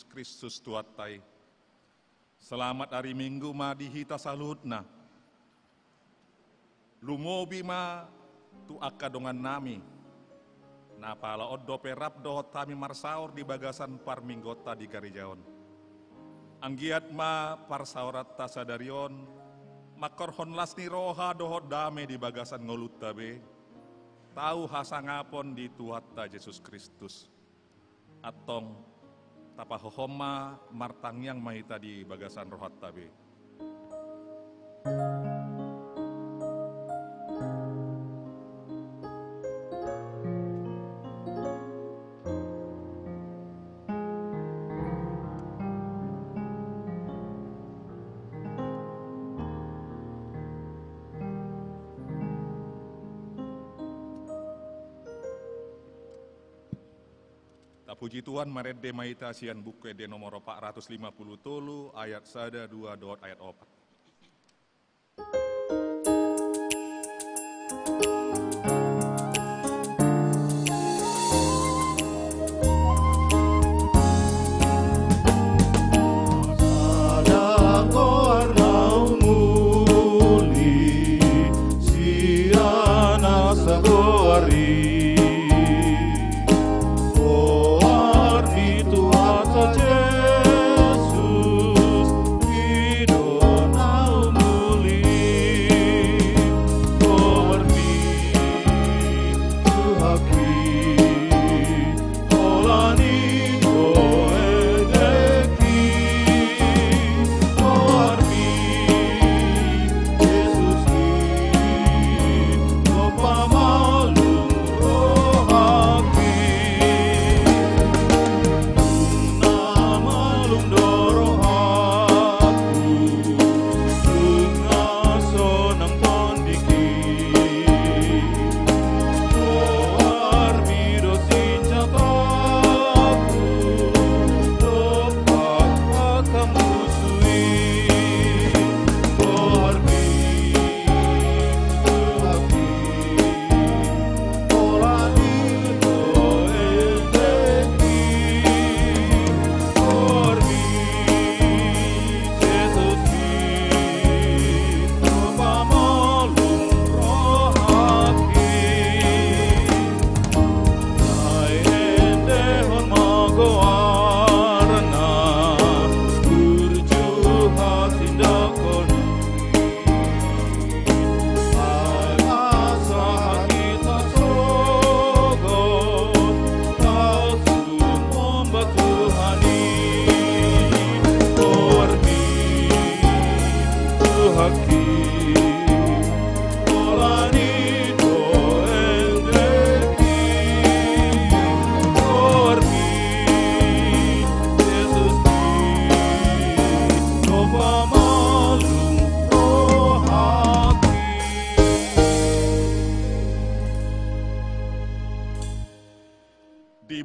Kristus tuatai. Selamat hari Minggu ma dihita salutna. Lumobi ma tu akadongan nami. Napala oddo perap dohot tami marsaur di bagasan par minggota di Garijaon. Anggiat ma parsaurat tasadarion. Makorhon lasni roha dohot dame di bagasan ngolut tabe. Tahu hasangapon di Tuhatta Yesus Kristus. Atong tapahohoma martangyang mahita di bagasan rohat tabe. Puji Tuhan, marede maita sian buku de nomor 450 tolu ayat sada 2 dot ayat 4.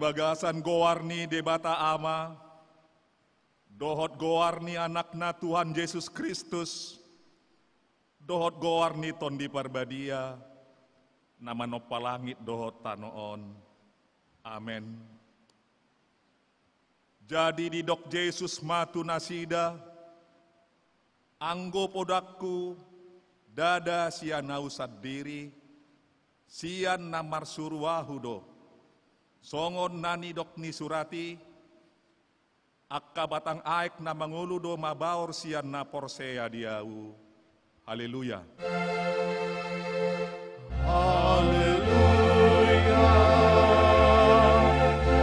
Bagasan gowarni debata ama, dohot gowarni anakna Tuhan Yesus Kristus, dohot gowarni tondi parbadia, nama nopalangit dohot tanoon. Amen. Jadi di dok Yesus matu nasida, anggo podakku, dada sian nausad diri, sian namar surwahudo. Songon nani dok ni surati, akka batang aek na manguludo mabaor sian na porsea diau. Haleluya. Haleluya.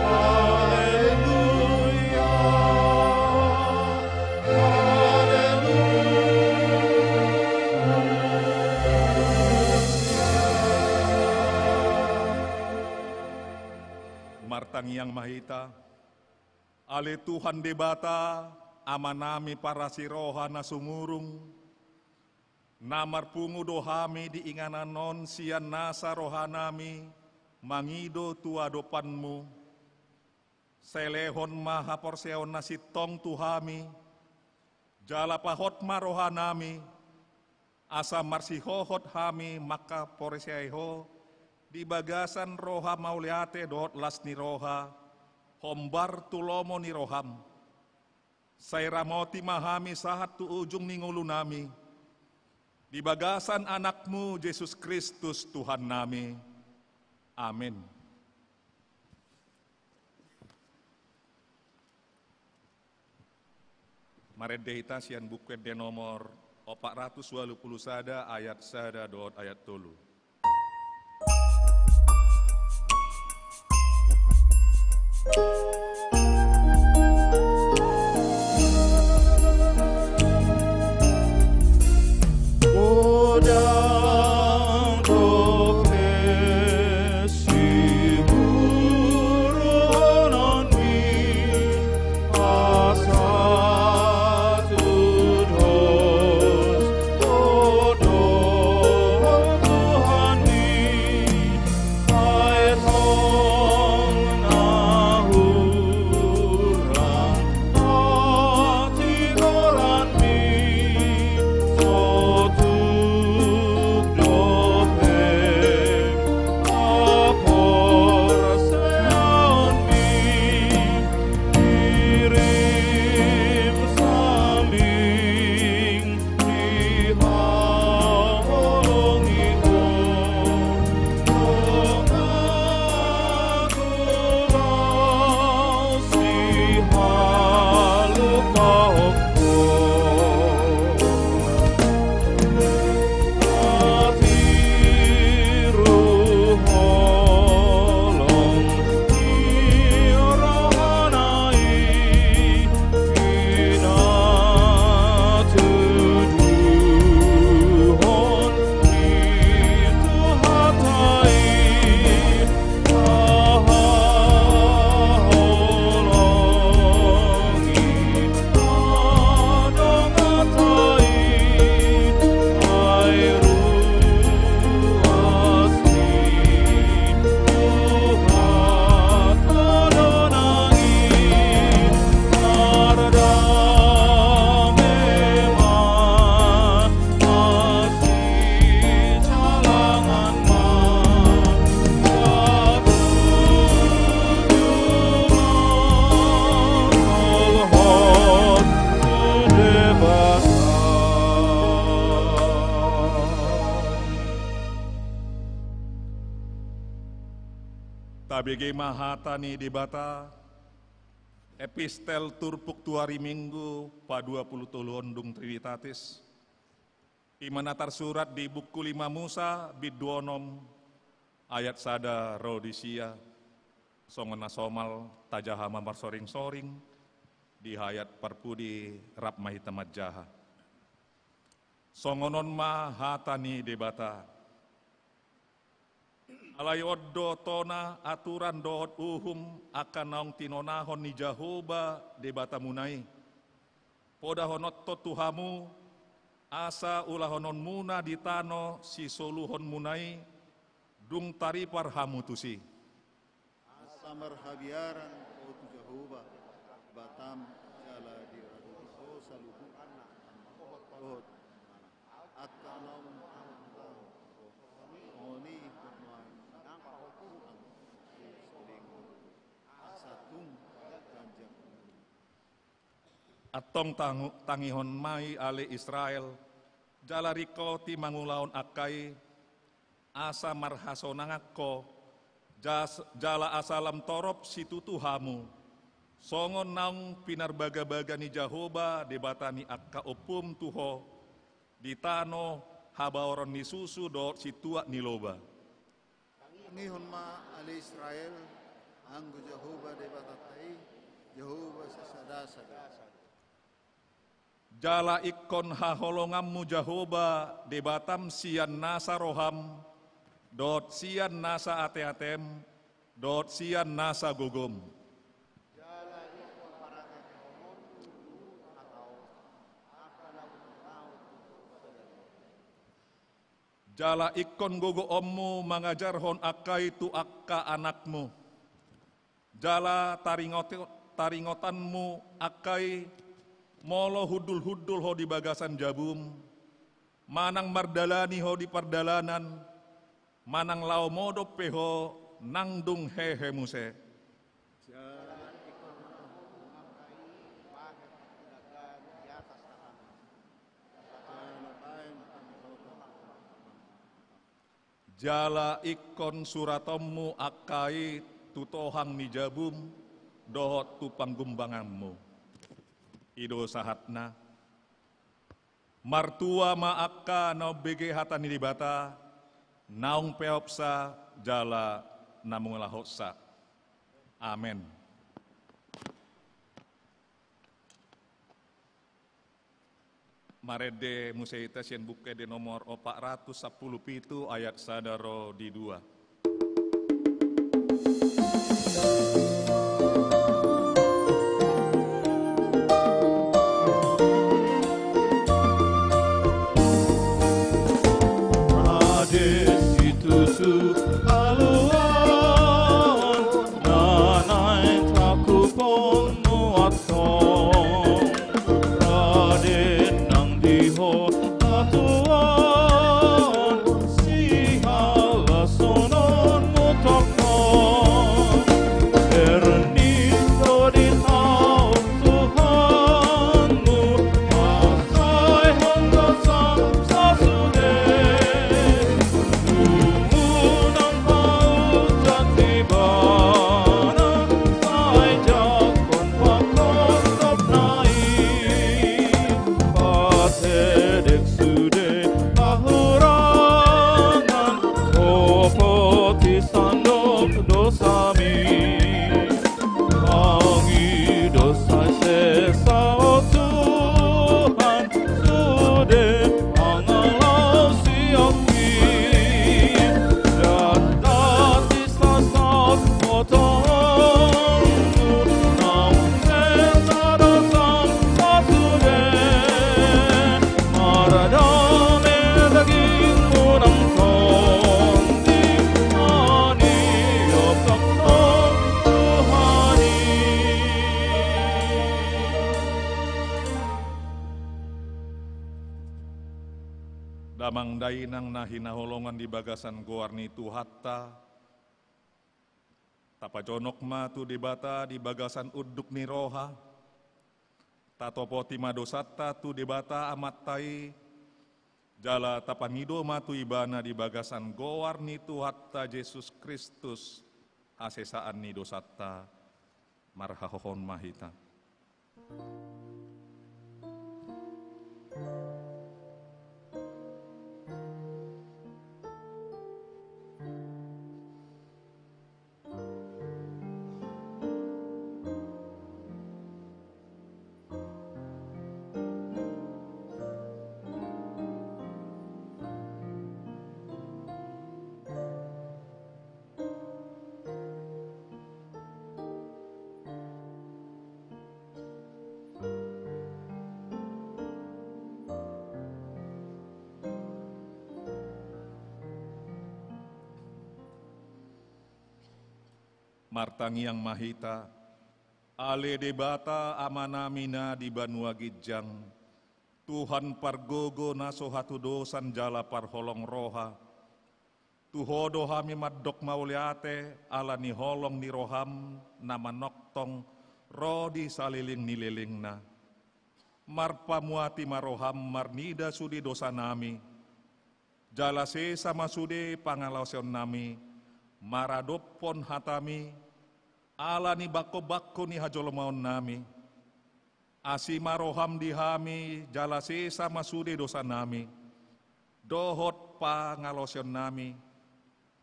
Haleluya. Martang yang mahita, ale Tuhan debata, amanami para siroha na sumurung, namar pungu dohami di inganan non sian nasa rohanami, mangido tua dopanmu, selehon maha porseon nasi tong tuhami, jala pahot marohanami, asa marsihohot hami maka porseaiho, di bagasan roha mauliate dohot las ni roha, hombar tulomo ni roham, Saya ramoti mahami sahat tu ujung ningulu nami. Di bagasan anakmu Yesus Kristus Tuhan nami. Amin. Maredehita sian buku de nomor 480 sada ayat sada dot ayat tolu. Tabege mahatani di bata epistel turpuk tuari minggu pa 20 ondung Trinitatis imanatar surat di buku 5 Musa bidwonom ayat sada rodisia songona somal tajahama marsoring-soring di hayat parpudi rap mahitamat jaha songonon mahatani di bata alai oddo tona aturan dohot uhum akan naung tinonahon ni Jahoba de batamunai. Poda honotto tuhamu asa ulahonon muna ditano si soluhon munai dung taripar hamu tusi. Asa marhabiaran o tu Jahoba batam jala di so saluhu dohot akan naung oni Atong tangihon mai ale Israel jalariko ti mangulaon akai asa marhasonangakko jala asalam torop situ tuhamu songon naung pinarbaga-baga ni Jahoba debatani akka opum tuho ditano habaoron ni susu do situa ni loba ngihon ma ale Israel anggo Jahoba debatatai Jahoba sasadasa jala ikon haholongammu Jahoba debatam sian nasa roham dot sian nasa ate-atem dot sian nasa gogom jala ikon gogo ommu mangajarhon akai tu akka anakmu jala taringotanmu akai molo hudul-hudul ho di bagasan jabum, manang mardalani ho di pardalanan, manang lao modo peho nangdung hehe muse. Jala ikon suratomu akai tutohang ni jabum dohot tu panggumbanganmu. Ido sahatna. Martua maaka no bege hata ni dibata naung peopsa jala namung lahotsa. Amen. Marede museita sien buke di nomor 410 ayat sadaro di 2. Damang dainang na hinaholongan di bagasan goarni tu hatta. Tapajonok ma tu debata di bagasan uduk ni roha. Tatopoti madosata tu debata amattai. Jala tapangido ma tu ibana di bagasan goarni tu hatta Yesus Kristus. Asesaan ni dosata marhahohon mahita. Martangi yang mahita, ale debata amanamina di Banua Gijang, Tuhan pargogo naso hatu dosan jala parholong roha, tuhodo hami maddok mauliate ala ni holong ni roham nama noktong rodi saliling nililingna, marpamuati maroham marnida sudi dosa nami, jala sesa masude pangalausion nami, maradopon hatami, ala ni bako-bako ni hajolomaon nami, asima roham dihami, jala sesa masude dosa nami, dohot pangalosyon nami,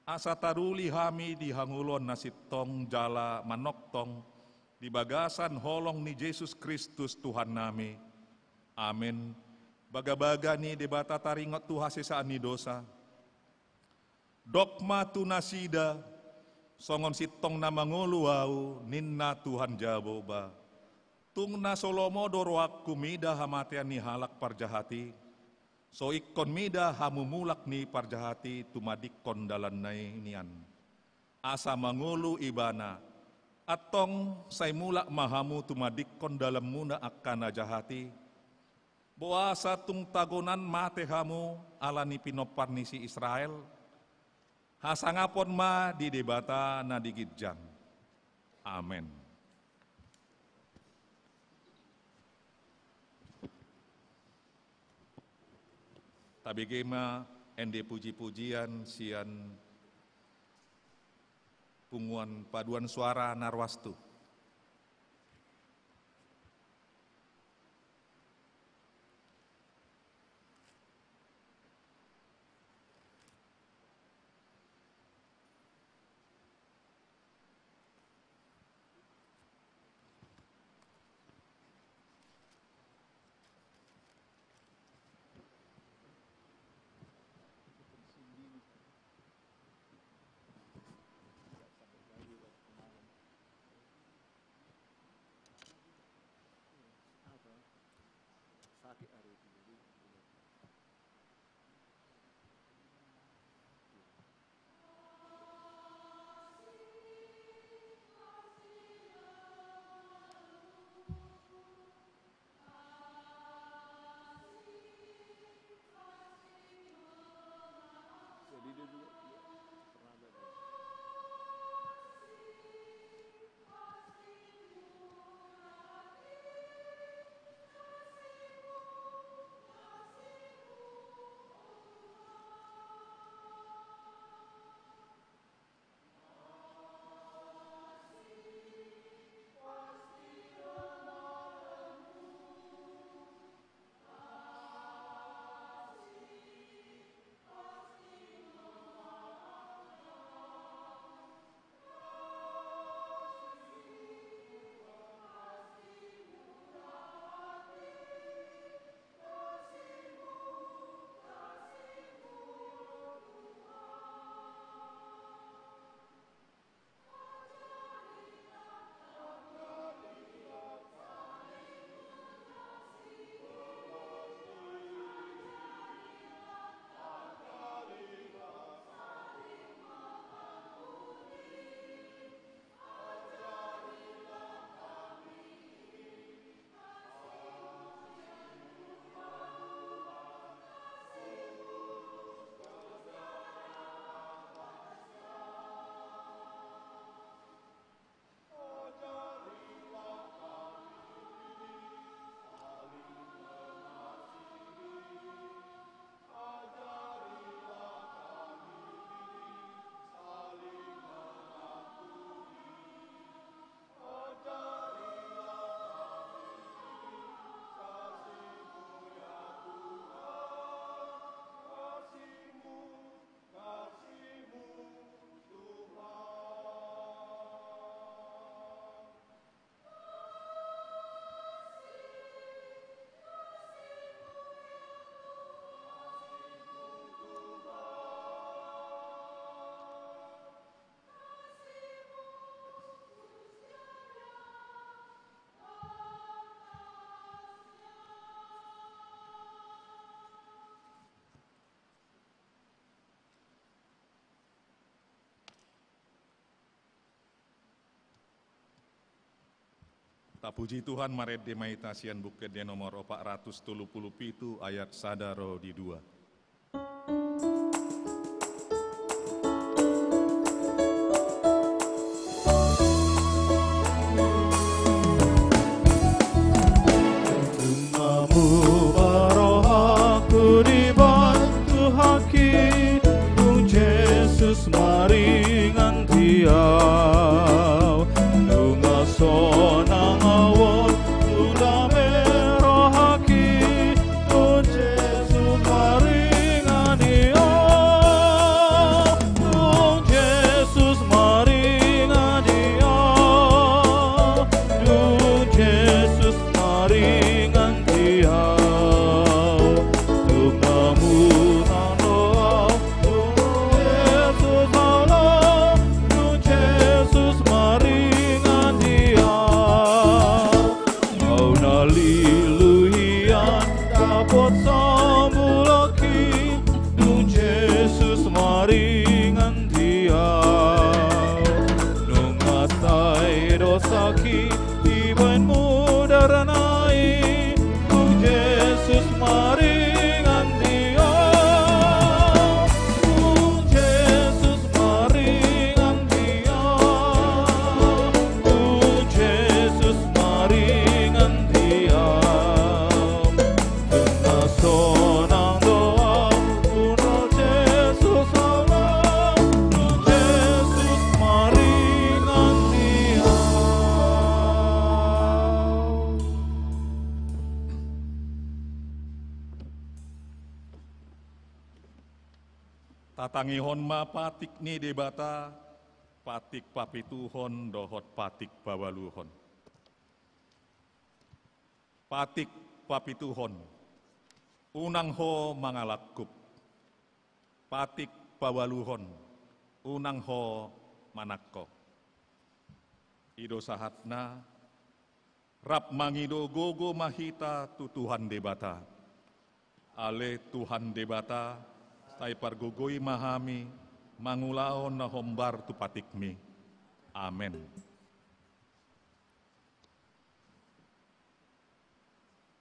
asa taruli hami dihangulon nasitong jala manoktong, di bagasan holong ni Yesus Kristus Tuhan nami. Amin. Baga-baga ni debata taringot tu hasesaan ni dosa. Dokma tu nasida, songon sitong na manguluau ninna Tuhan jaboba. Tung na solomo doro aku mida hamatian ni halak parjahati. So ikon mida hamumulak ni parjahati tumadikon dalan nian. Asa mangulu ibana. Atong say mulak mahamu tumadikon dalam muna akan najahati. Boasa tung tagonan mate hamu ala ni pinopar ni si Israel. Hasangapon ma di debata na digidjang. Amen. Tabigema ende puji-pujian sian punguan paduan suara narwastu. Tak puji Tuhan maret demaitasian bukit dia nomor 430 pitu ayat sadaro di 2. Maringan dia Tatangihon ma patik ni debata, patik papituhon dohot patik bawaluhon. Patik papituhon, unang ho mangalakup. Patik bawaluhon, unang ho manakko. Ido sahatna, rap mangido gogo mahita tu Tuhan debata. Ale Tuhan debata, tay pargogoi mahami, mangulaon na hombar tu patikmi. Amen.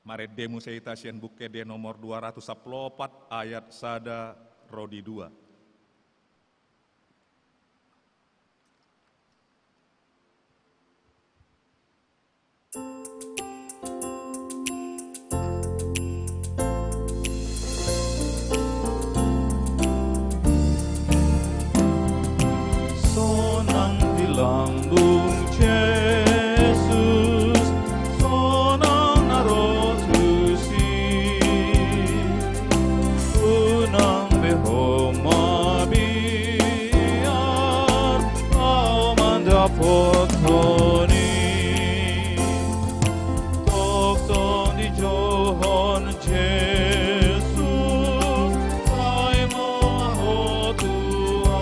Maredemu seita sien bukede nomor 214 ayat sada rodi 2. Sonang di lambung Yesus, sonang narotusi, unang behoma biar kau mandapot toni, tokton di johon Yesus, ay maho Tuhan.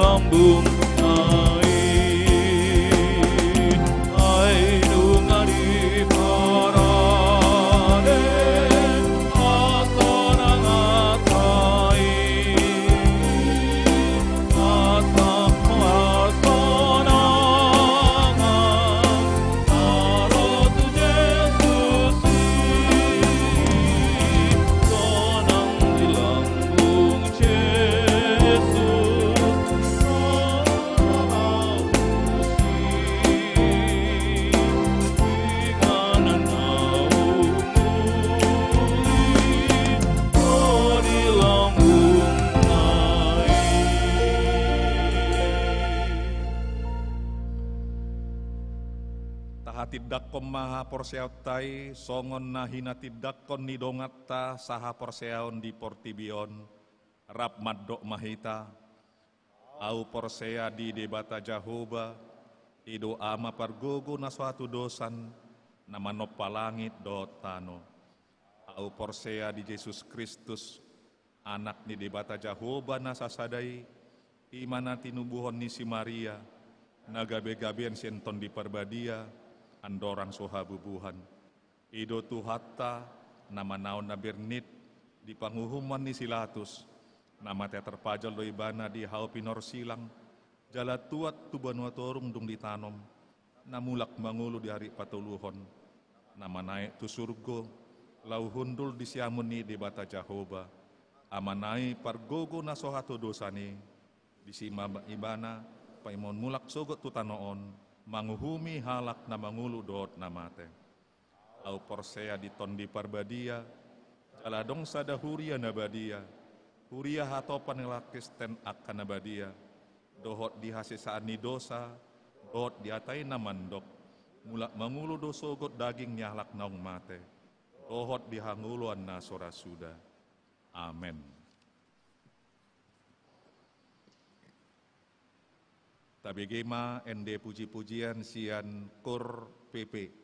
Lambung ai nungari parane asana ngatai asa asana arot Yesus sonang di lambung Yesus. Tahatidakom maha porseautai, songon nahina tidakon nidongatta saha porseaon di portibion, rap maddok mahita, au porsea di debata Jahoba, ido ama pargogo na suatu dosan, nama nopa langit dotano, au porsea di Yesus Kristus, anak ni debata Jahoba na sasadai, imana tinubuhon ni si Maria, nagabe-gabean senton di parbadia, andorang sohabubuhan. Ido tuhatta, nama naon na bernit, di panguhuman ni silatus, nama te terpajal do ibana di hau pinor silang, jala tuat tu banua torung dung ditanom, namulak mangulu di hari patuluhon, nama naik tu surgo, lau hundul di siamun ni di bata Jahoba, amanai pargogo na sohato dosani, di sima ibana, paimon mulak sogot tu tanoon, manguhumi halak na mangulu dot namate. Au porsea di tondi parbadia, jaladong sada huria nabadia, huria hatopan ngelakis ten akan nabadia, dohot di hasisaan ni dosa, dohot di atai namandok, mulak mangulu dosogot daging nyahlak naung mate, dohot di hanguluan na sorasuda. Amen. Tabegema ende puji-pujian sian kur PP.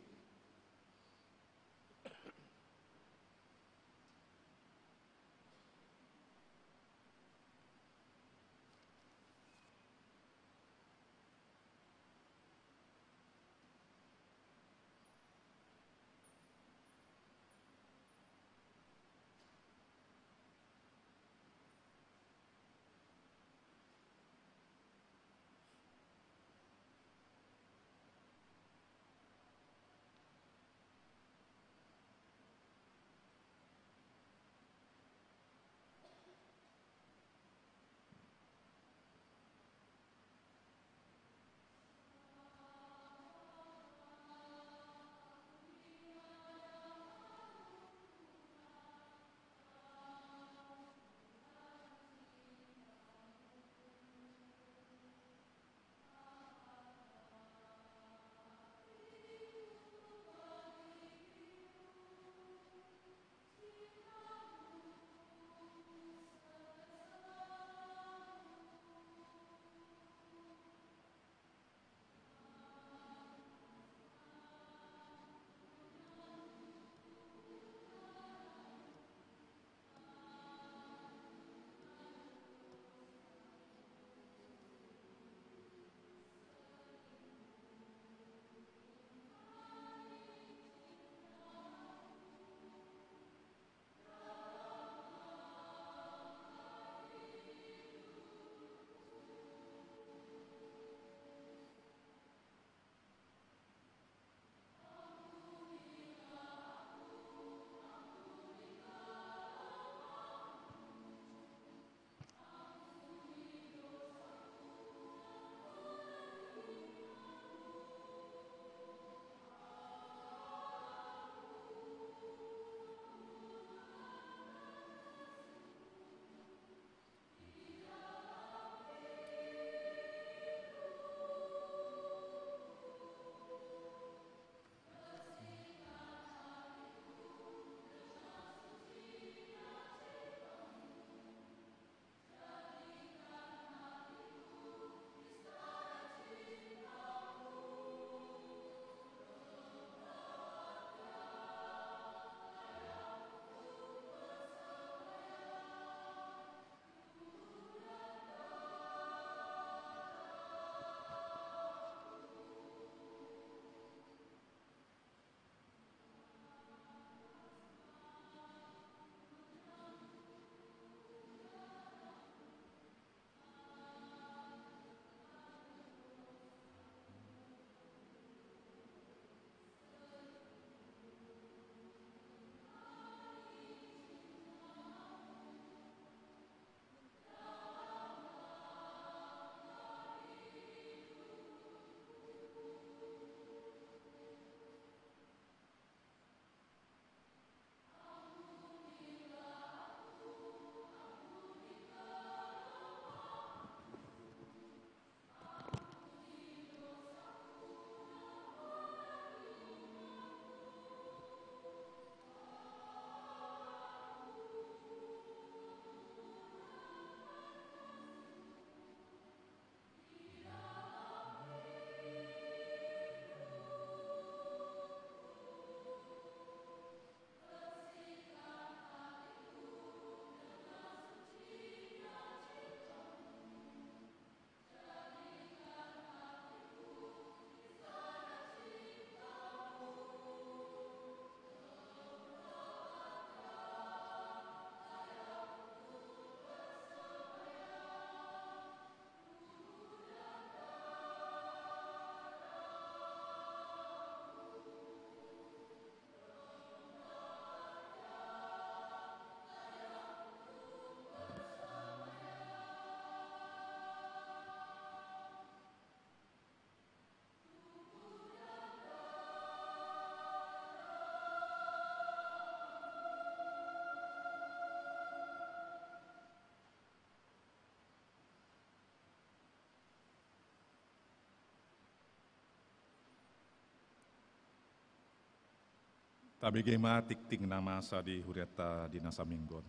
Tabi gema tikting nama sa di huriata di nasa minggon.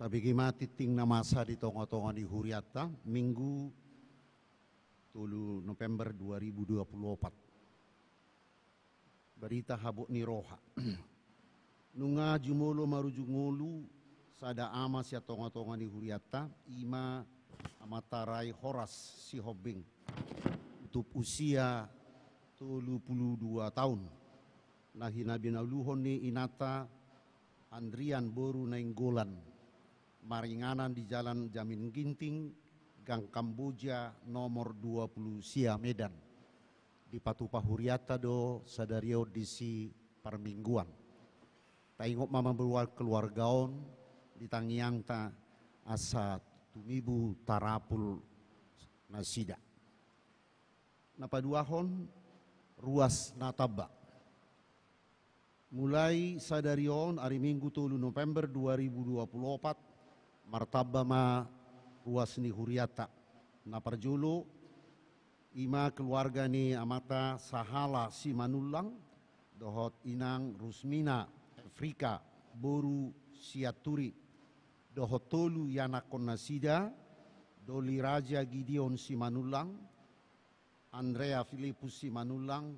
Tabi gima titing na masa di tonga-tonga di huriata Minggu 3 November 2024. Berita habuk ni roha. Nunga jumolo marujungolu sada ama siya tonga-tonga di huriata ima amatarai horas si hobing. Untuk usia 32 tahun. Nah hinabinaluhon ni inata Andrian Boru Nainggolan. Maringanan di Jalan Jamin Ginting, Gang Kamboja nomor 20 Sia Medan. Di Patupa Huriata do sadario disi permingguan. Taingok mama berwal keluargaon di tangiang ta asa tumibu tarapul nasida. Napaduahon ruas nataba. Mulai sadarion hari Minggu 3 November 2024 martaba ma ruas ni huriata na parjulu ima keluarga ni amata sahala si manulang dohot inang Rusmina Afrika Boru Siaturi dohot tolu yanakon nasida Doli Raja Gideon si manulang Andrea Filipus si manulang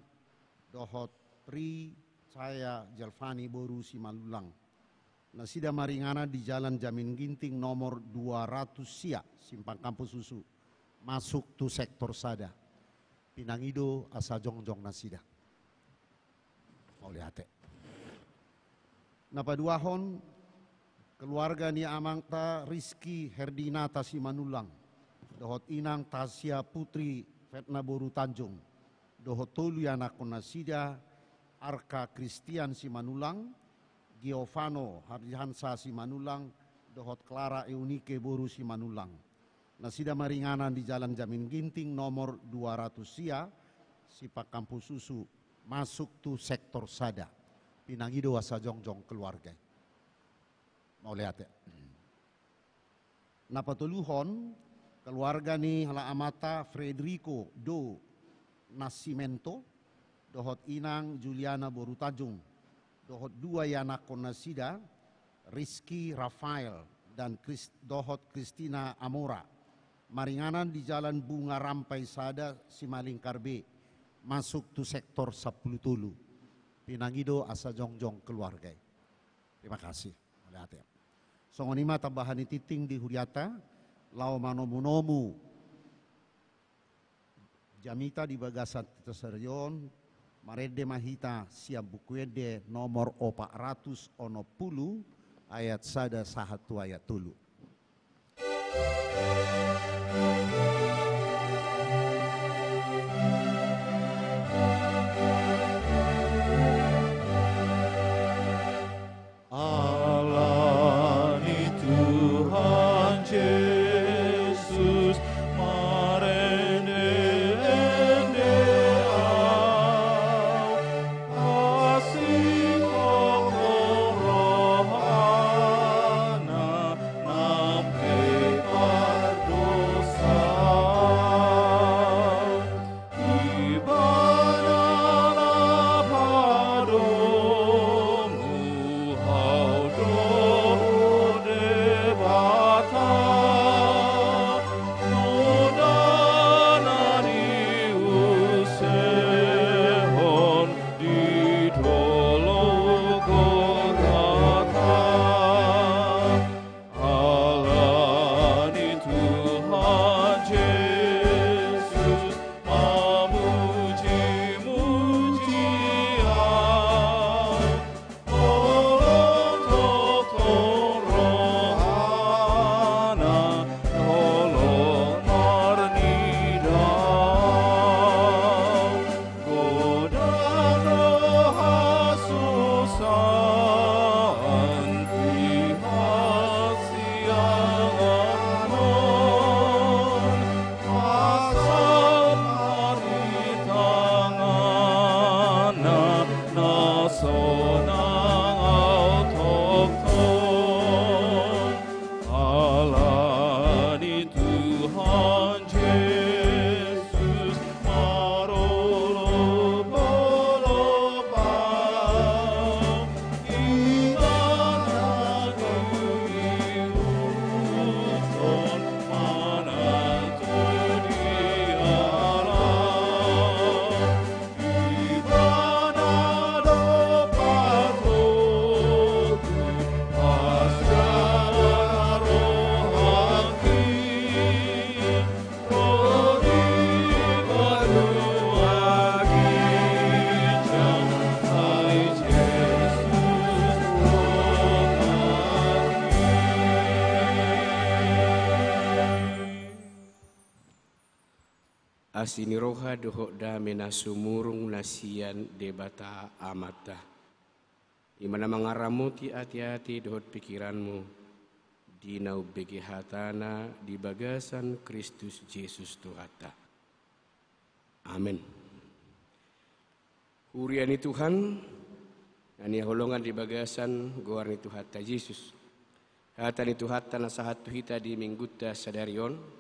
dohot Pri saya Jalfani Boru si manulang. Nasida maringana di Jalan Jamin Ginting nomor 200 Sia, Simpang Kampus Susu. Masuk tu sektor sada. Pinangido asa jongjong nasida. Mau lihat. Napaduahon keluarga ni amangta Rizky Herdinata Simanulang. Dohot inang Tasya Putri Fetna Boru Tanjung. Dohot tolu anak nasida Arka Christian Simanulang. Giovano Hardihansa Simanulang, dohot Clara Eunike Boru Simanulang. Nasida maringanan di Jalan Jamin Ginting nomor 200 Sia, Sipak Kampus Susu, masuk tu sektor sada. Pinangido asa jongjong keluarga. Mau lihat ya. Napatuluhon, keluarga ni hala amata Frederico Do Nascimento, dohot inang Juliana Boru Tanjung. Dohot dua anak konasida, Rizky Rafael dan dohot Christina Amora. Maringanan di Jalan Bunga Rampai Sada, Simaling Karbe, masuk tu sektor 10 Tulu. Pinangido asa jongjong keluarga. Terima kasih. Lihat ya. Songonima tambahan titing di huriata, lau manomu-nomu. Jamita di Bagasan Teserion, Marede Mahita siap bukuede nomor 410 ayat sada sahatu ayat tulu. Allah ni Tuhan Yesus Nampe Tuhan Yesus marolo polopam ibadah kehidupan manatu dialah ibadah dopatoku asgara rohani rodi baluagi jantai Yesus Asini roha dohok da menasumurung nasian debata amata. Imana mangaramuti hati-hati dohot pikiranmu. Dinau begi hatana di bagasan Kristus Yesus Tuhata. Amin. Huriani Tuhan, ani holongan di bagasan goarni Tuhata Yesus. Hatani Tuhata nasahat tuhita di mingguta sadarion.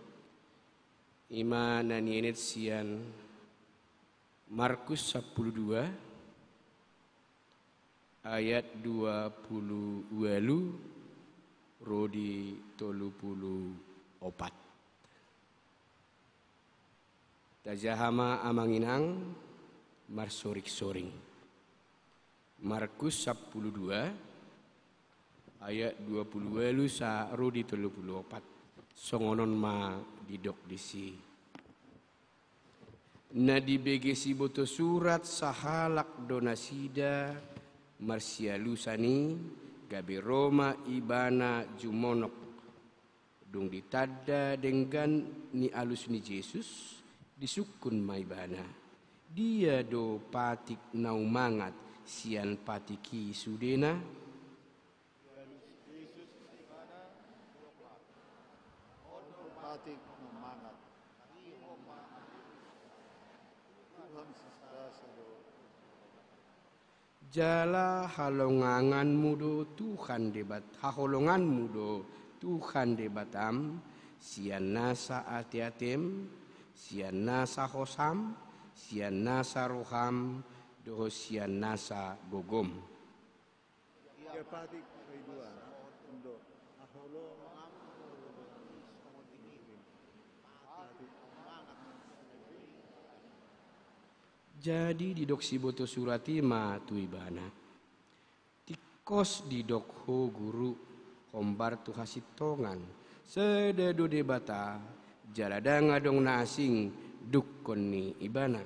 Ima nanienet sian Markus 12 ayat 28 rodi 34. Tajahama amanginang marsorik-soring. Markus 12 ayat 28 sa rodi 34. Songonon ma didok disi. Na dibegesi boto surat sahalak donasida marsialusani gabe Roma ibana jumonok. Dung ditada dengan ni alus ni Yesus disukun maibana. Dia do patik naumangat sian patiki sudena. Patik memangat Tuhan sesasado Jala halonganganmu do Tuhan debat haholonganmu do Tuhan debatam sian nasa atiatem sian nasa hosam sian nasa roham do sian nasa gogom. Ia patik kaiduan untuk aholo Jadi didok si boto suratima tuibana. Tikos didok ho guru hombar tu hasitongan. Sededo debata jalada ngadong na asing dukon ni ibana.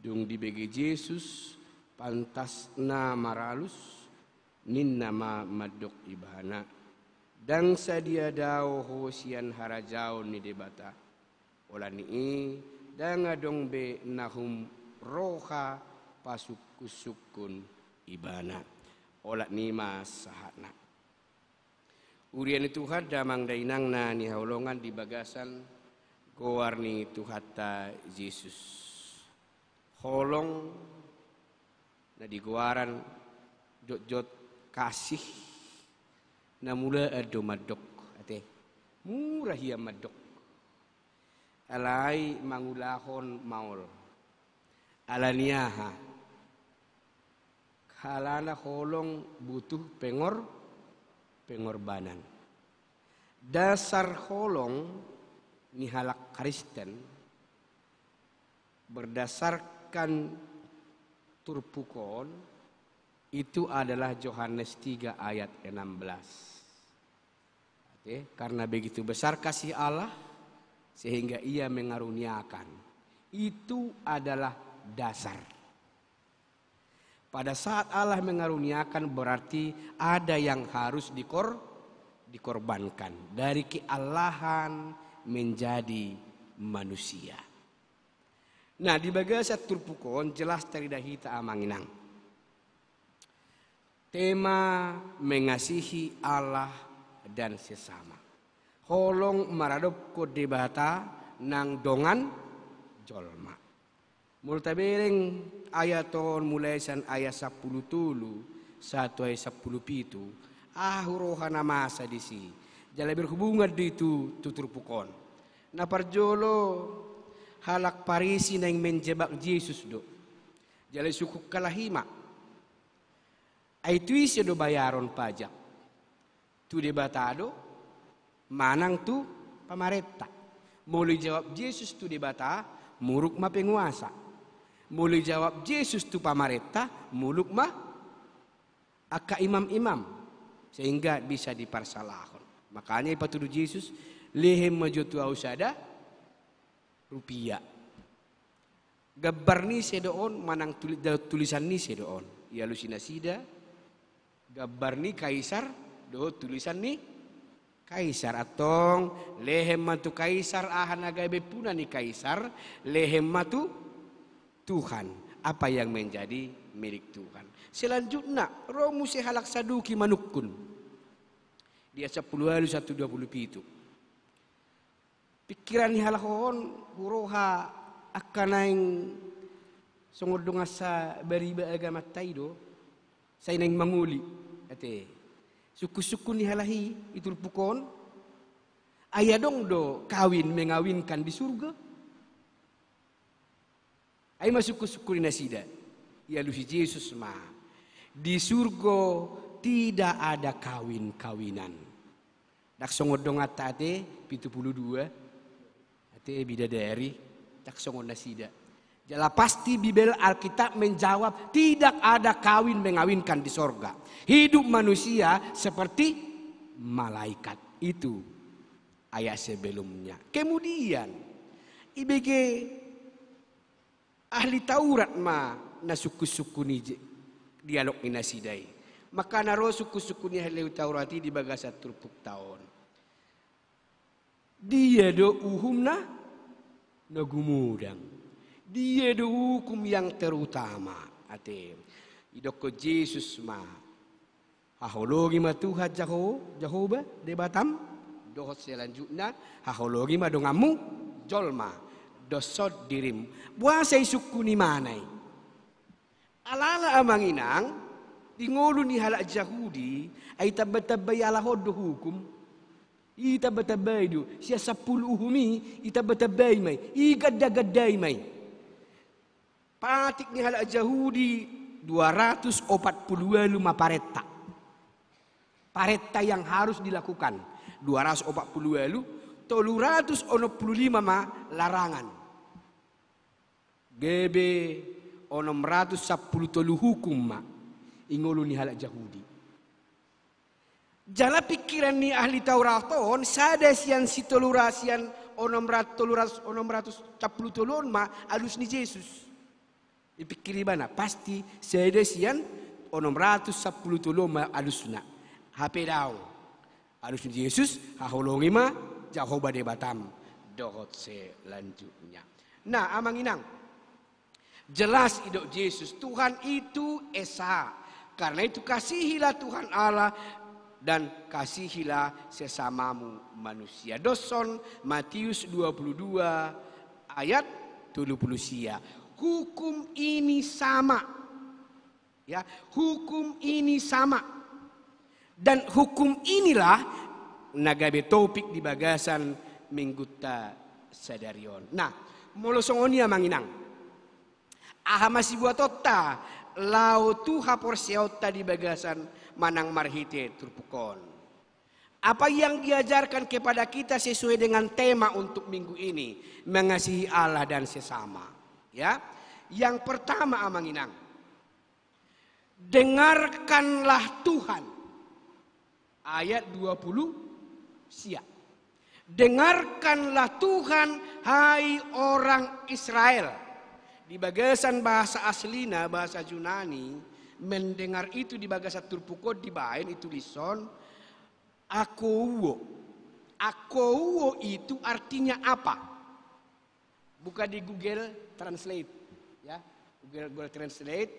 Dung di bege Yesus pantas na maralus nin nama madok ibana dang sadia dao ho sian harajao ni debata ola ni dang adong be nahum roha pasukusukun ibana ola ni masahana urian itu hada mangdainang na ni haulongan di bagasan gowarni tuhata Yesus holong na diguaran jot-jot kasih na mula ado madok ate murah ya madok alai mangulahon maul alaniaha kalana holong butuh pengorbanan dasar holong ni halak Kristen berdasarkan turpukon itu adalah Yohanes 3 ayat 16. Karena begitu besar kasih Allah sehingga ia mengaruniakan. Itu adalah dasar. Pada saat Allah mengaruniakan berarti ada yang harus dikorbankan. Dari keallahan menjadi manusia. Nah di bagasat turpukon jelas taridahita amanginang. Tema mengasihi Allah dan sesama. Holong maradop ko debata nang dongan jolma. Multabereng ayaton mulai san ayat 10 tulu 1 ayat 10 pitu. Hurohana masa disi. Jala berhubungan di itu tutur pukon. Na parjolo halak parisi na yang menjebak Yesus do. Jala suku kalahima. Aitu isi do bayaron pajak. Tu debatado manang tu pamareta. Mulai jawab Yesus tu debata muruk ma penguasa. Mulai jawab Yesus tu pamareta muluk ma aka imam-imam sehingga bisa diparsalahkan. Makanya ipatudu Yesus lehem majutu ausada rupiah. Gabar ni sedoon manang tulisan ni sedoon. Ya lusinasida gabar ni kaisar do tulisan ni kaisar atong lehem matu kaisar ahanaga bepuna ni kaisar lehem matu Tuhan. Apa yang menjadi milik Tuhan. Selanjutnya romu sehalak saduki manukun. Dia 10 hari 120 pitu. Pikiran ni halahon huroha akanaing songordong asa beriba agama taido say nang manguli ate suku-suku ni halahi itul pukon ayadong do kawin mengawinkan di surga ay masuku-suku ni nasida ya lusi Yesus ma di surga tidak ada kawin-kawinan. Dak songodong atate 72 ate bidadari dak songon nasida. Jala pasti Bibel Alkitab menjawab tidak ada kawin mengawinkan di sorga. Hidup manusia seperti malaikat. Itu ayat sebelumnya. Kemudian IBG ahli Taurat ma na suku-suku ni dialog inasidai. Maka naro suku-suku ni ahli Taurati di bagasa turpuk tahun. Dia do uhumna nagumudang. Dia do hukum yang terutama. Ate idoko Yesus ma hahologi ma Tuhan Jehovah de Batam dohot selanjutnya hahologi ma dongamu jolma dosod dirim. Buasai suku ni manai. Alala amanginang ingolu ni halak Yahudi ay tabatabay alahod do hukum itabatabay do siya 10 uhumi itabatabay may igada-gaday may patik ni halak Yahudi 248 pareta yang harus dilakukan 248 365 ma larangan GB 610 hukum ma ingolu ni halak Yahudi. Jala pikiran ni ahli Tauraton sada sian sitolurasian 610 ma alus ni Yesus. Dipikiri bana pasti sada sian 610 ma alusna. HP daw. Alus ni Yesus haholongi ma Jehovah de Batam dohot selanjutnya. Nah, amang inang jelas idok Yesus Tuhan itu esa. Karena itu kasihilah Tuhan Allah dan kasihilah sesamamu manusia. Doson Matius 22 ayat 30. Hukum ini sama. Ya, hukum ini sama. Dan hukum inilah nagabe topik di bagasan mingguta sadarion. Nah, molosongonia manginang. Aha masih buat otta lau tuha porseota di bagasan manang marhite turpukon. Apa yang diajarkan kepada kita sesuai dengan tema untuk minggu ini, mengasihi Allah dan sesama. Ya, yang pertama amanginang, dengarkanlah Tuhan. Ayat 20 siap. Dengarkanlah Tuhan, hai orang Israel. Di bagasan bahasa aslina, bahasa Yunani, mendengar itu di bagasan turpukod di bain itu lison akouo. Akouo itu artinya apa? Buka di Google Translate, ya. Google Translate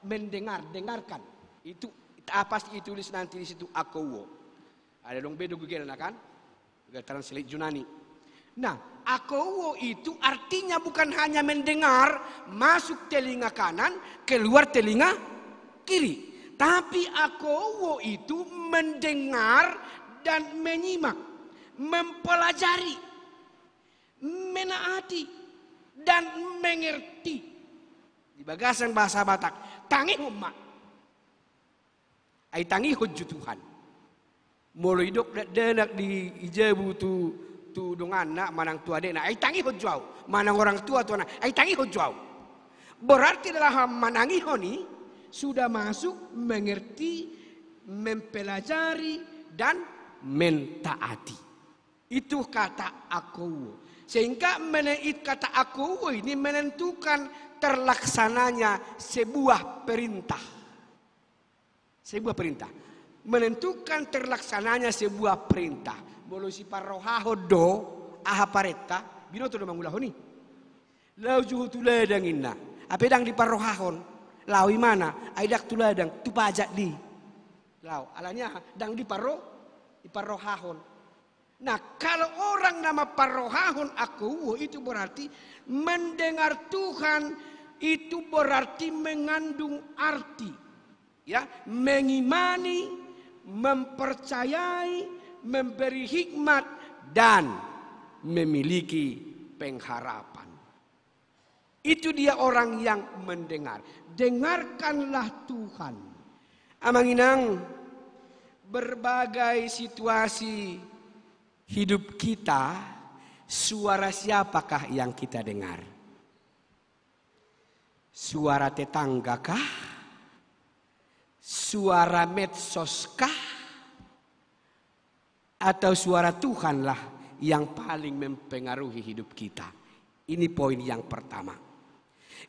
mendengar, dengarkan. Itu Pasti ditulis nanti di situ akowo. Ada dong bedo Google kan? Google Translate Yunani. Nah, akowo itu artinya bukan hanya mendengar masuk telinga kanan, keluar telinga kiri. Tapi akowo itu mendengar dan menyimak, mempelajari, menaati dan mengerti. Di bagasan bahasa Batak, tangi umat. Ai tangi hujju Tuhan. Molo hidup denak di ijebu tu dong anak manang tua dena. Ai tangi hujju au. Manang orang tua tuana. Ai tangi hujju au. Berarti dalam manangi honi sudah masuk mengerti, mempelajari dan mentaati. Itu kata aku. Sehingga kata aku ini menentukan terlaksananya sebuah perintah. Sebuah perintah. Menentukan terlaksananya sebuah perintah. Bolo si parrohaho do aha paretta binoto do mangulahoni. Lau juhu tuladang inna. Apedang di parrohahon. Lau imana? Aidak tuladang tu pajak di. Lau alanya dang di parrohahon. Nah, kalau orang nama parrohahon aku itu berarti mendengar Tuhan, itu berarti mengandung arti, ya, mengimani, mempercayai, memberi hikmat dan memiliki pengharapan. Itu dia orang yang mendengar. Dengarkanlah Tuhan. Amanginang, berbagai situasi hidup kita, suara siapakah yang kita dengar? Suara tetanggakah? Suara medsoskah? Atau suara Tuhanlah yang paling mempengaruhi hidup kita? Ini poin yang pertama.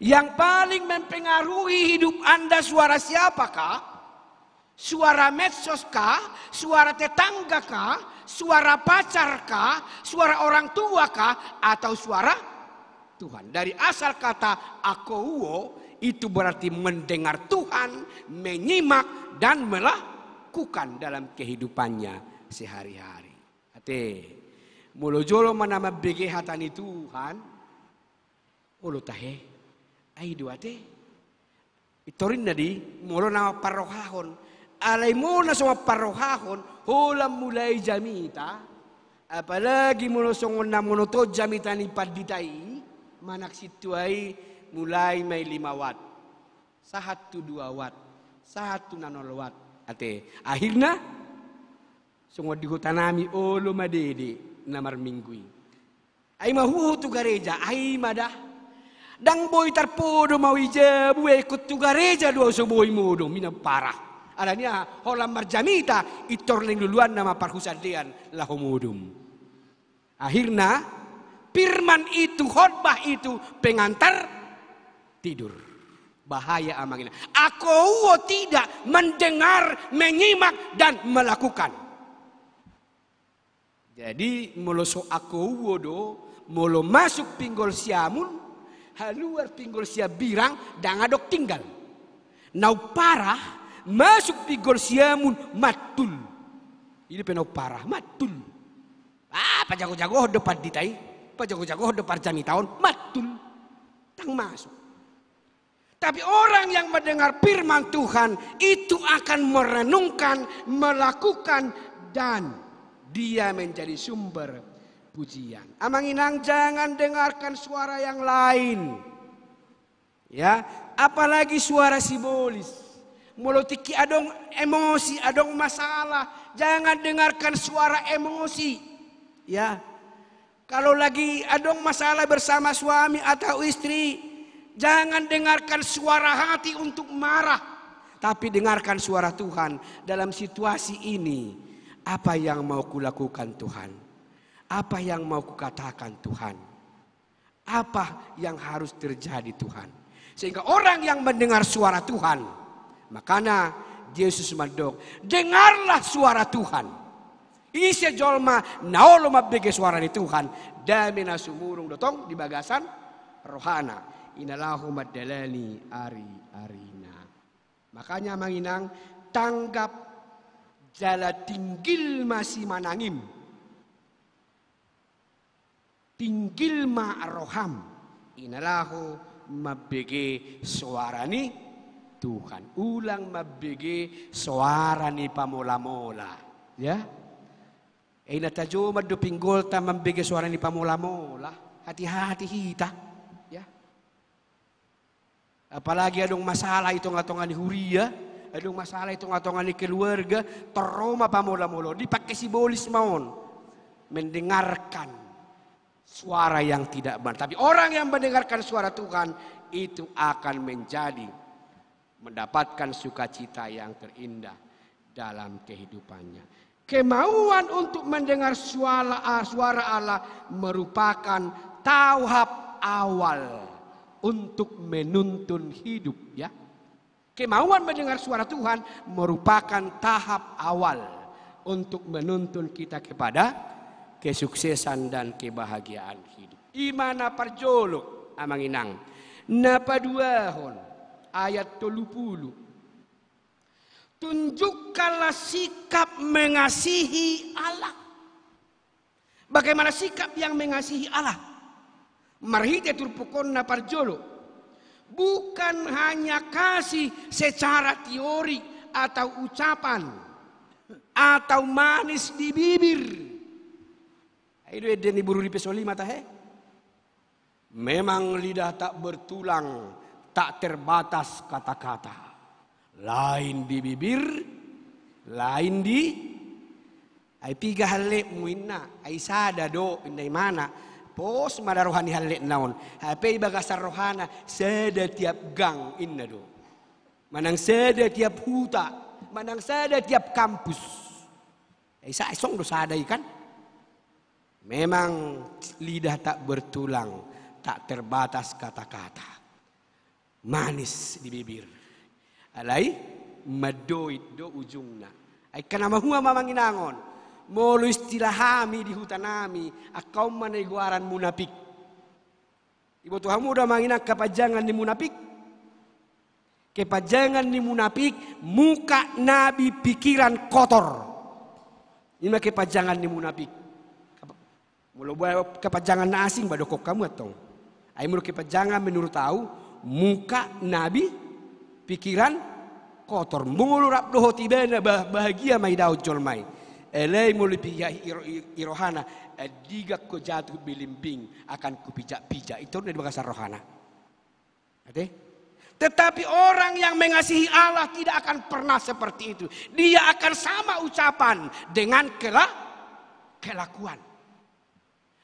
Yang paling mempengaruhi hidup Anda suara siapakah? Suara medsoskah? Suara tetanggakah? Suara pacarkah? Suara orang tuakah? Atau suara Tuhan? Dari asal kata akouo itu berarti mendengar Tuhan, menyimak dan melakukan dalam kehidupannya sehari-hari. Ate, mulojolo manama bege hatani Tuhan, ulu tahe. Aidu ate itorin nadi molo nama parrohahon alay mo na sama parrohahon hulam mulai jamita apalagi molo songon na monoto jamita ni paditai manak situai mulai may 5 watt sahat tu 2 watt sahat tu 0 watt ate akhirnya songon di hutanami olo madede namar minggui ay mahuhu tu gareja ay madah dang boy tarpodo mawija buwe ikut tu gareja dua so boy modo mina parah. Alanya holam marjamita itorling duluan nama parhusadean lahomudum. Akhirnya firman itu khotbah itu pengantar tidur. Bahaya amangina. Aku tidak mendengar, menyimak dan melakukan. Jadi moloso aku do molo masuk pinggol siamun haluar pinggol siap birang dan adok tinggal. Nau parah masuk pinggol siamun matul. Ini penau parah matul. Pajago-jago depan ditai, pajago-jago depan jami tahun matul. Tang masuk. Tapi orang yang mendengar firman Tuhan itu akan merenungkan, melakukan dan dia menjadi sumber pujian. Amanginang jangan dengarkan suara yang lain. Ya, apalagi suara simbolis. Mulutiki adong emosi, adong masalah. Jangan dengarkan suara emosi. Ya. Kalau lagi adong masalah bersama suami atau istri, jangan dengarkan suara hati untuk marah. Tapi dengarkan suara Tuhan dalam situasi ini. Apa yang mau kulakukan Tuhan? Apa yang mau kukatakan Tuhan? Apa yang harus terjadi Tuhan? Sehingga orang yang mendengar suara Tuhan, makanya Yesus mandok, dengarlah suara Tuhan. Isi jolma naolo mabege suara ni Tuhan, damina sumurung dotong di bagasan rohana. Inalahu madalani ari arina. Makanya manginang tanggap jala tinggil masih manangim. Tinggil ma roham. Inalahu mabege suarani Tuhan. Ulang mabege suarani pamola-mola. Ya. Ina tajo madu pinggol ta mabege suarani pamola-mola. Hati-hati kita. Ya. Apalagi adong masalah itu ngatongan di huria. Adong masalah itu ngatongan di keluarga. Teroma pamola-mola. Dipakai simbolis maun. Mendengarkan suara yang tidak benar. Tapi orang yang mendengarkan suara Tuhan itu akan mendapatkan sukacita yang terindah dalam kehidupannya. Kemauan untuk mendengar suara Allah merupakan tahap awal untuk menuntun hidup, ya. Kemauan mendengar suara Tuhan merupakan tahap awal untuk menuntun kita kepada kesuksesan dan kebahagiaan hidup. Imana parjolo amang inang. Napaduahon ayat 30. Tunjukkanlah sikap mengasihi Allah. Bagaimana sikap yang mengasihi Allah? Marhite turpukon na parjolo. Bukan hanya kasih secara teori atau ucapan atau manis di bibir. Itu eden ibu ruri pesoli mata he. Memang lidah tak bertulang, tak terbatas kata-kata. Lain di bibir, lain di ai piga halle muinna, ai sada do indai mana. Pos mada rohani halle naon. Hape bagasar rohana sada tiap gang inna do. Manang sada tiap huta, manang sada tiap kampus. Ai sa isong do sada ikan. Memang lidah tak bertulang, tak terbatas kata-kata. Manis di bibir. Alai madoid do ujungna. Ai kana mahua mamanginangon. Molo istilahami di hutanami, akau maneguaran munafik. Ibu Tuhan udah manginak kepajangan di munafik. Kepajangan di munafik, muka nabi pikiran kotor. Ini kepajangan di munafik. Mulu buat kepajangan na asing badokok kamu atau? Ai mulu kepajangan menurut tahu muka nabi pikiran kotor. Mulu rap doho tibena bahagia mai daud jolmai. Elai mulu pijak irohana diga ko jatuh bilimbing akan kupijak-pijak. Itu dari bahasa rohana. Oke? Tetapi orang yang mengasihi Allah tidak akan pernah seperti itu. Dia akan sama ucapan dengan kelakuan.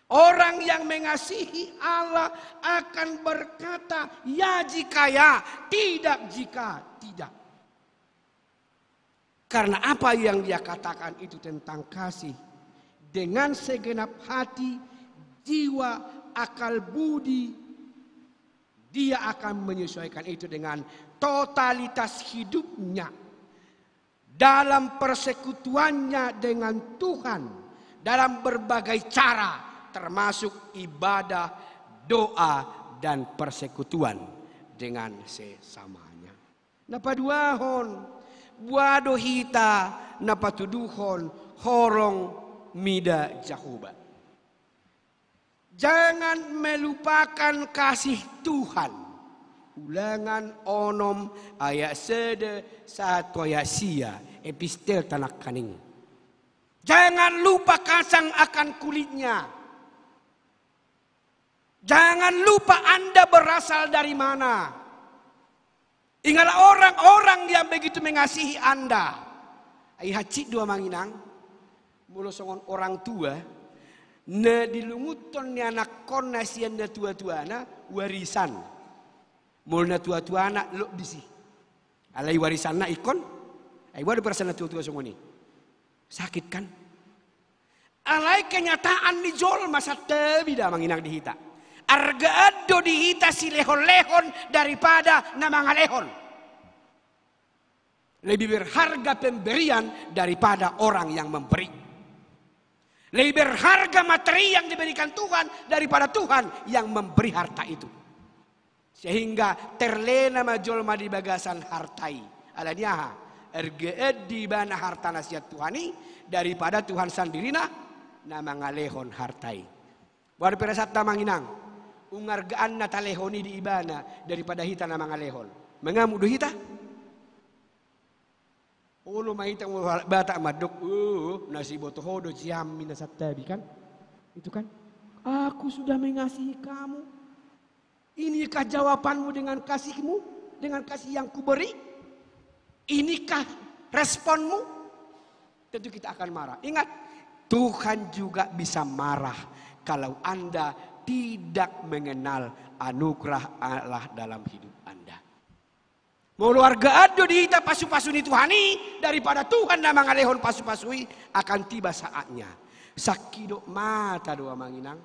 Orang yang mengasihi Allah akan berkata ya jika ya, tidak jika tidak. Karena apa yang dia katakan itu tentang kasih. Dengan segenap hati, jiwa, akal budi, dia akan menyesuaikan itu dengan totalitas hidupnya. Dalam persekutuannya dengan Tuhan. Dalam berbagai cara. Termasuk ibadah, doa, dan persekutuan dengan sesamanya. Napaduahon. Buado hita napatuduhon horong mida jahuba. Jangan melupakan kasih Tuhan. Ulangan onom ayat sede satu ayat sia epistel tanak kaning. Jangan lupa kasang akan kulitnya. Jangan lupa Anda berasal dari mana. Ingatlah orang-orang yang begitu mengasihi Anda. Ai hacik dua manginang. Mulu songon orang tua. Na dilunguton ni anak kon nasian na tua-tuana warisan. Mulu na tua-tuana lo bisi. Alai warisan na ikon. Ai wadu perasaan na tua-tua songon ni. Sakit kan? Alai kenyataan ni jol masa tebi dah manginang dihita. Arga ado dihita si lehon-lehon daripada namangalehon. Lebih berharga pemberian daripada orang yang memberi. Lebih berharga materi yang diberikan Tuhan daripada Tuhan yang memberi harta itu. Sehingga terlena majolma di bagasan hartai. Alaniaha ergeed di bana harta nasihat Tuhani daripada Tuhan sandirina na mangalehon hartai. Baru perasat na manginang, ungargaan na talehoni di ibana daripada hita na mangalehon. Mengamudo hita? Ulo mahita mo bata madok, nasi boto hodo siami na satabi kan? Itu kan? Aku sudah mengasihi kamu. Inikah jawabanmu dengan kasihmu? Dengan kasih yang kuberi? Inikah responmu? Tentu kita akan marah. Ingat, Tuhan juga bisa marah kalau Anda tidak mengenal anugerah Allah dalam hidup Anda. Mau keluarga ado di hita pasu-pasuni Tuhani daripada Tuhan na mangalehon pasu-pasui akan tiba saatnya. Sakidok mata doa manginang.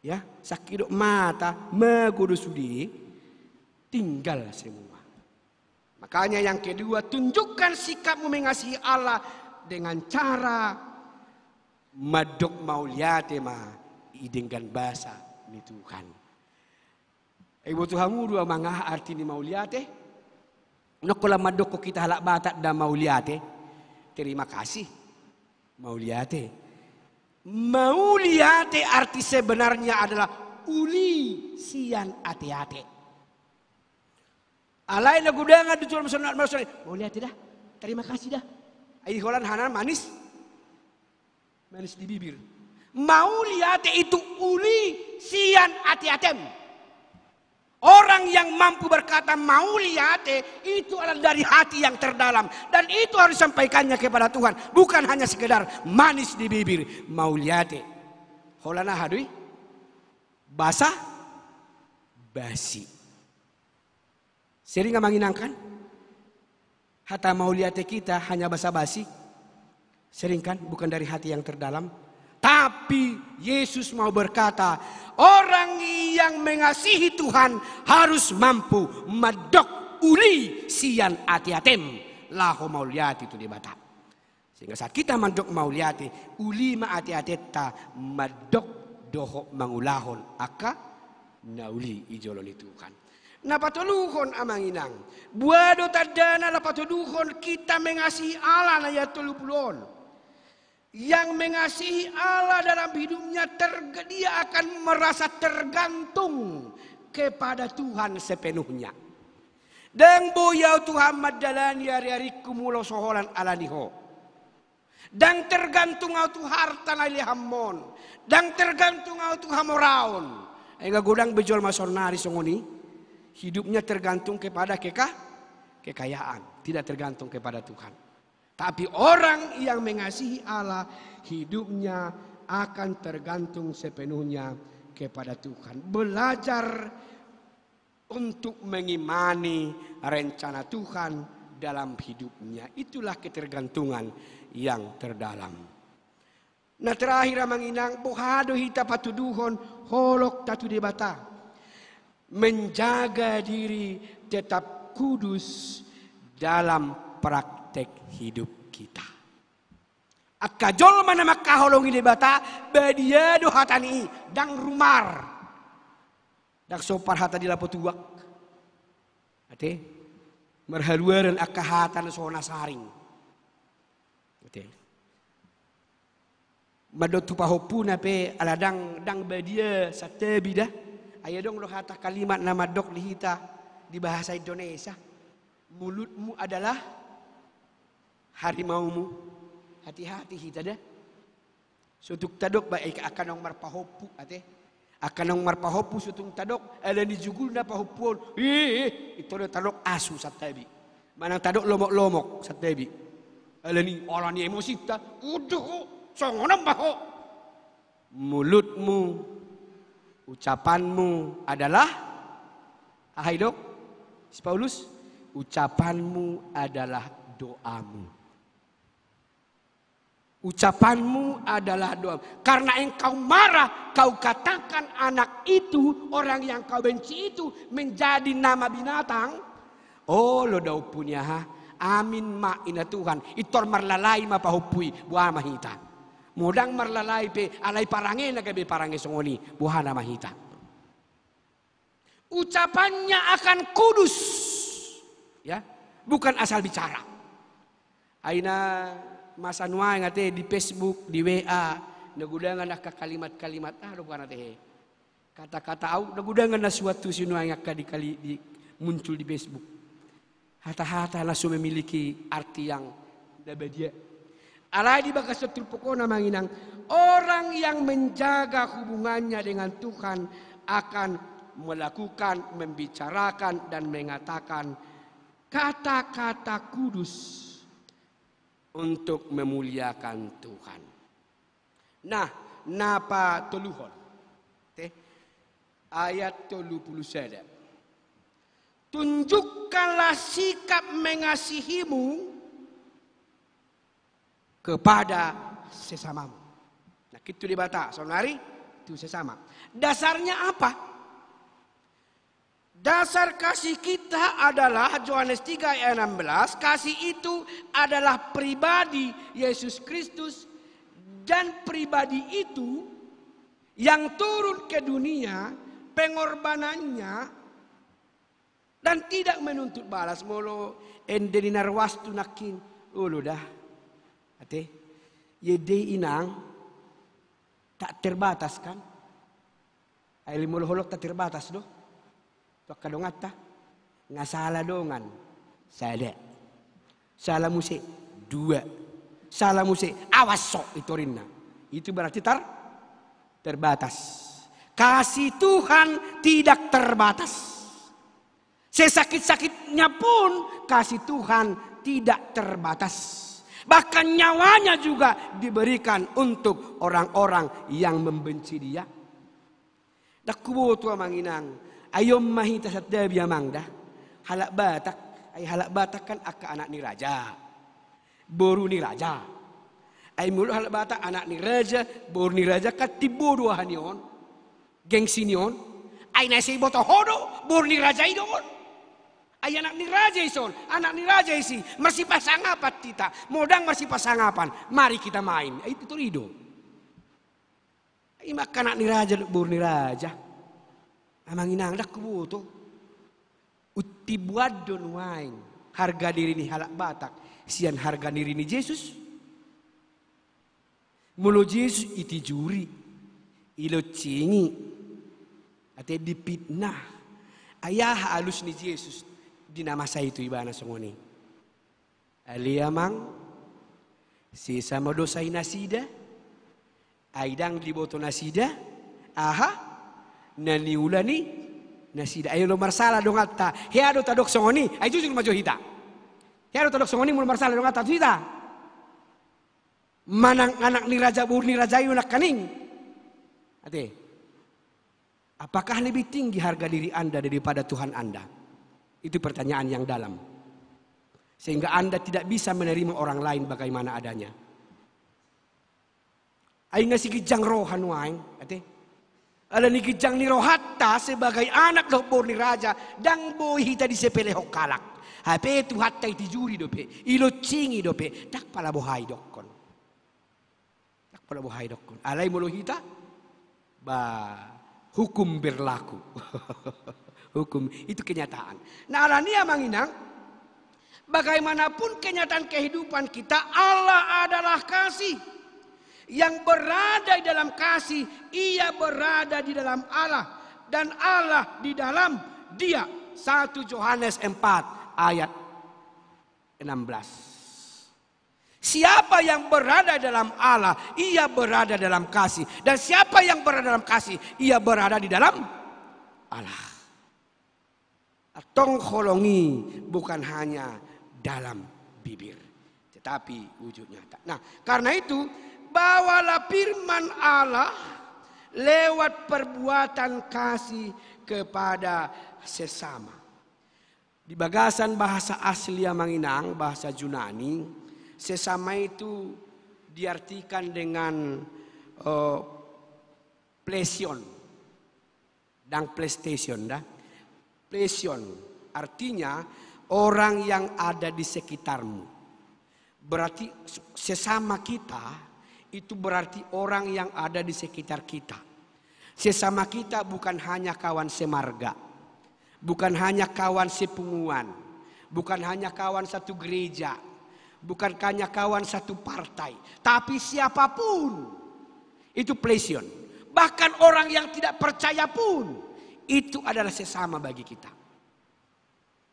Ya, sakidok mata magodo sudi tinggal semua. Makanya yang kedua, tunjukkan sikapmu mengasihi Allah dengan cara madok mauliate ma idenggan bahasa ni Tuhan. Ibu Tuhanmu dua mangah arti ni mauliate. Nokola madok ko kita halak batat da mauliate. Terima kasih mauliate. Mauliate arti sebenarnya adalah uli sian ate-ate. Alai na gudangan dicul maksudnya mauliate dah. Terima kasih dah. Ai holan hanan manis. Manis di bibir. Mauliate itu uli sian ate-atem. Orang yang mampu berkata mauliate itu adalah dari hati yang terdalam. Dan itu harus disampaikannya kepada Tuhan. Bukan hanya sekedar manis di bibir. Mauliate. Holana hadui. Basah. Basi. Sering gak menginangkan? Hatta mauliate kita hanya basa-basi. Sering kan? Bukan dari hati yang terdalam. Tapi Yesus mau berkata, orang yang mengasihi Tuhan harus mampu madok uli sian ati-atem laho mauliati itu dibata. Sehingga saat kita madok mauliati, uli ma ati-ateta madok doho mangulahon aka nauli ijoloni Tuhan. Napatuluhon amanginang. Buado tadana napatuluhon kita mengasihi Allah na yatulupulon. Yang mengasihi Allah dalam hidupnya dia akan merasa tergantung kepada Tuhan sepenuhnya. Dan boyau Tuhan madalani hari-hari kumulo soholan alaniho. Dan tergantung au tu harta na lihamon. Dan tergantung au tu hamoraon. Enggak godang bejol masonari songoni. Hidupnya tergantung kepada kekayaan. Tidak tergantung kepada Tuhan. Tapi orang yang mengasihi Allah, hidupnya akan tergantung sepenuhnya kepada Tuhan. Belajar untuk mengimani rencana Tuhan dalam hidupnya. Itulah ketergantungan yang terdalam. Nah terakhir manginang, bohado hita patuduhon, holok tatu debata. Menjaga diri tetap kudus dalam praktek hidup kita. Akajol mana makaholong ini bata badia do hatani dang rumar. Dak sopar hata di lapo tuak. Ate merhaluaran akahatan sona saring. Ate madot tupahopuna pe aladang dang badia satebi dah. Aya dong lo hata kalimat nama dok lihita di bahasa Indonesia. Mulutmu adalah harimaumu. Hati-hati hita dah. Sutuk tadok baik akan nong marpahopu ate. Akan nong marpahopu sutung tadok ada ni jugul na pahopun. Itu ada tadok asu satabi. Manang tadok lomok-lomok satabi. Ada ni orang ni emosi ta. Uduh, songonam baho. Mulutmu, ucapanmu adalah ahai dok. Si Paulus, ucapanmu adalah doamu. Ucapanmu adalah doa. Karena engkau marah, kau katakan anak itu, orang yang kau benci itu menjadi nama binatang. Oh lo daw punya ha. Amin ma ina Tuhan. Itor marlalay mapahupui buah mahita. Mudang marlalay pe alay parange na gabi parange songoni buah na mahita. Ucapannya akan kudus. Ya, bukan asal bicara. Aina Mas Anuai ngate di Facebook, di WA, nagudangan nak kalimat-kalimat bukan teh. Kata-kata au nagudangan na suatu sinuai ngaka di muncul di Facebook. Hata-hata langsung memiliki arti yang dabadia. Alai di bagas setul pokona manginang orang yang menjaga hubungannya dengan Tuhan akan melakukan, membicarakan dan mengatakan kata-kata kudus untuk memuliakan Tuhan. Nah, napa toluhon? Ayat 31. Tunjukkanlah sikap mengasihimu kepada sesamamu. Nah, gitu dibata, saudari, itu sesama. Dasarnya apa? Dasar kasih kita adalah Yohanes 3 ayat 16. Kasih itu adalah pribadi Yesus Kristus. Dan pribadi itu yang turun ke dunia, pengorbanannya, dan tidak menuntut balas. Molo endeninar wastu nakin. Ulu dah. Ate, yede inang tak terbatas kan? Ay limulholok tak terbatas do. Tok kadongata ngasala dongan. Sada. Salah musik 2. Salah musik awas sok itu rinna. Itu berarti terbatas. Kasih Tuhan tidak terbatas. Sesakit-sakitnya pun kasih Tuhan tidak terbatas. Bahkan nyawanya juga diberikan untuk orang-orang yang membenci dia. Dakubo tua manginang. Ayom mahita satdabi amang dah. Halak Batak. Ay halak Batak kan akka anak ni raja. Boru ni raja. Ay mulu halak Batak anak ni raja. Boru ni raja kan tibodohan yon. Gengsi yon. Ay nasi boto hodo. Boru ni raja idon. Ay anak ni raja ison, anak ni raja isi, masih pasangapan kita, modang masih pasangapan, mari kita main. Itu rido. Ay makan anak ni raja, bur ni raja. Amang inang dak kubuto. Uti buat don wain, harga diri ni halak Batak, sian harga diri ni Yesus. Mulu Yesus iti juri, ilo cingi, ate dipitnah. Ayah halus ni Yesus. Di nama saya itu ibana songoni. Aliamang si sama dosai nasida. Aidang liboto nasida. Aha. Naniulani nasida. Ayo lo marsala dong atta. Heado tadok songoni. Ayo jujur majo hita. Heado tadok songoni mul marsala dong atta hita. Manang anak ni raja bur ni raja nak kaning. Ate. Apakah lebih tinggi harga diri Anda daripada Tuhan Anda? Itu pertanyaan yang dalam. Sehingga Anda tidak bisa menerima orang lain bagaimana adanya. Ay nga si gijang rohan wain. Ate. Ala ni gijang ni rohatta sebagai anak lobor ni raja. Dang boy hita di sepelehok kalak. Hape tu hatta iti juri dope. Ilo cingi dope. Tak pala bohay dokkon. Tak pala bohay dokkon. Alay mulu hita. Hukum berlaku. Hukum itu kenyataan. Nah alania manginang, bagaimanapun kenyataan kehidupan kita, Allah adalah kasih. Yang berada di dalam kasih, ia berada di dalam Allah. Dan Allah di dalam dia. 1 Yohanes 4 ayat 16. Siapa yang berada dalam Allah, ia berada dalam kasih. Dan siapa yang berada dalam kasih, ia berada di dalam Allah. Tong holongi bukan hanya dalam bibir, tetapi wujud nyata. Nah, karena itu bawalah firman Allah lewat perbuatan kasih kepada sesama. Di bagasan bahasa asli Manginang, bahasa Yunani, sesama itu diartikan dengan plesion dan PlayStation dah. Plesion artinya orang yang ada di sekitarmu. Berarti sesama kita itu berarti orang yang ada di sekitar kita. Sesama kita bukan hanya kawan semarga. Bukan hanya kawan sepunguan. Bukan hanya kawan satu gereja. Bukan hanya kawan satu partai, tapi siapapun itu plesion. Bahkan orang yang tidak percaya pun itu adalah sesama bagi kita.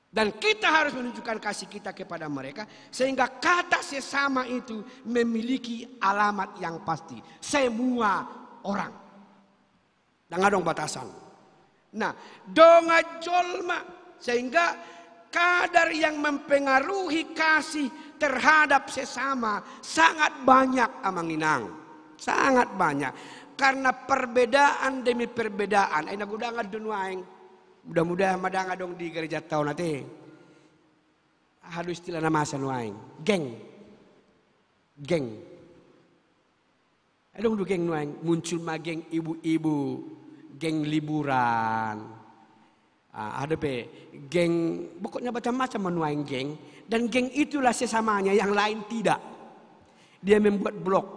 Dan kita harus menunjukkan kasih kita kepada mereka sehingga kata sesama itu memiliki alamat yang pasti. Semua orang. Dan ada batasan. Nah, donga jolma sehingga kadar yang mempengaruhi kasih terhadap sesama sangat banyak amanginang. Sangat banyak. Karena perbedaan demi perbedaan. Aina gudang adunuaing. Mudah-mudahan madang dong di gereja tahun nanti. Hadu istilah nama sanuaing. Geng. Adong du geng nuaing. Muncul mah geng ibu-ibu. Geng liburan. Ada pe geng. Pokoknya macam-macam menuaing geng. Dan geng itulah sesamanya. Yang lain tidak. Dia membuat blok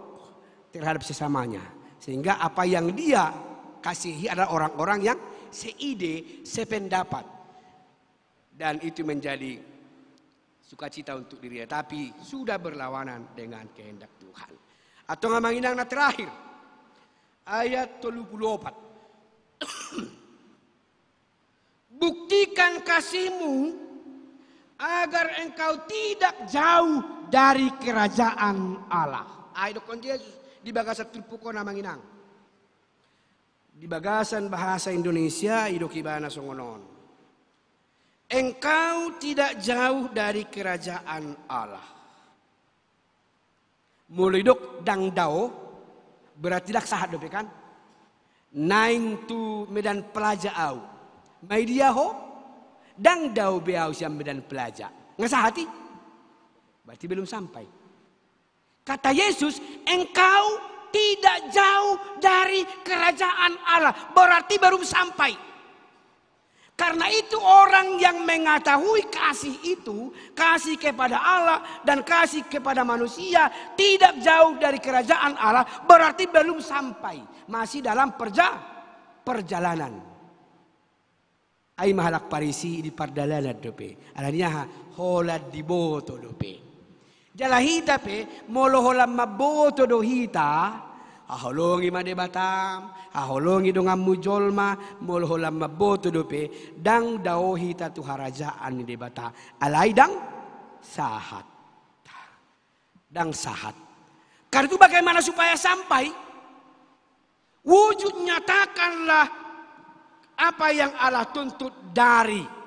terhadap sesamanya. Sehingga apa yang dia kasihi adalah orang-orang yang seide, sependapat. Dan itu menjadi sukacita untuk dirinya. Tapi sudah berlawanan dengan kehendak Tuhan. Atau ngamanginang na terakhir. Ayat 34. Buktikan kasihmu agar engkau tidak jauh dari kerajaan Allah. Ayat Yesus di bagasan tulpuko namanginang. Di bagasan bahasa Indonesia idokibana songonon. Engkau tidak jauh dari kerajaan Allah. Mulidok dang dao berarti dak sahat dope kan? Naing tu medan pelaja au. Mai dia ho dang dao beau siam medan pelaja. Ngasahati? Berarti belum sampai. Kata Yesus, engkau tidak jauh dari kerajaan Allah. Berarti baru sampai. Karena itu orang yang mengetahui kasih itu. Kasih kepada Allah dan kasih kepada manusia. Tidak jauh dari kerajaan Allah. Berarti belum sampai. Masih dalam perjalanan. Ay mahalak parisi di pardalanan dope. Alanya holad di boto dope. Jalahita pe moloholam maboto dohita aholongi made batam aholongi dongam mujolma moloholam maboto dope dang daohita tu harajaan di bata alai dang sahat karena itu bagaimana supaya sampai wujud nyatakanlah apa yang Allah tuntut dari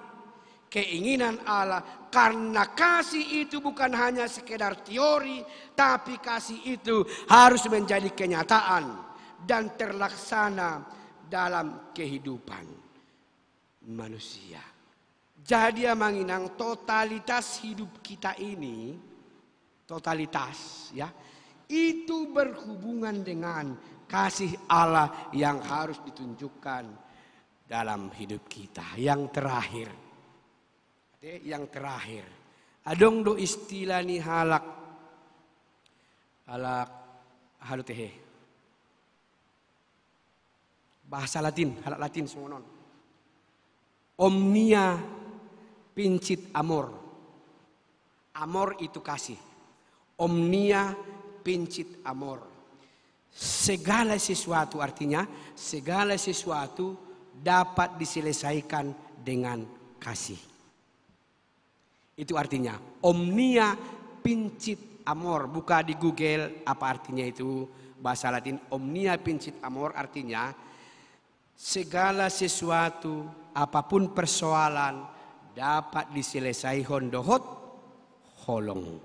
keinginan Allah. Karena kasih itu bukan hanya sekedar teori, tapi kasih itu harus menjadi kenyataan dan terlaksana dalam kehidupan manusia. Jadi manginang totalitas hidup kita ini, totalitas ya, itu berhubungan dengan kasih Allah yang harus ditunjukkan dalam hidup kita. Yang terakhir, adong do istilah ni halak halutehe bahasa Latin, halak Latin semonon. Omnia pincit amor. Amor itu kasih. Omnia pincit amor. Segala sesuatu artinya segala sesuatu dapat diselesaikan dengan kasih. Itu artinya omnia pincit amor. Buka di Google apa artinya itu bahasa Latin. Omnia pincit amor artinya segala sesuatu apapun persoalan dapat diselesaikan dohot holong.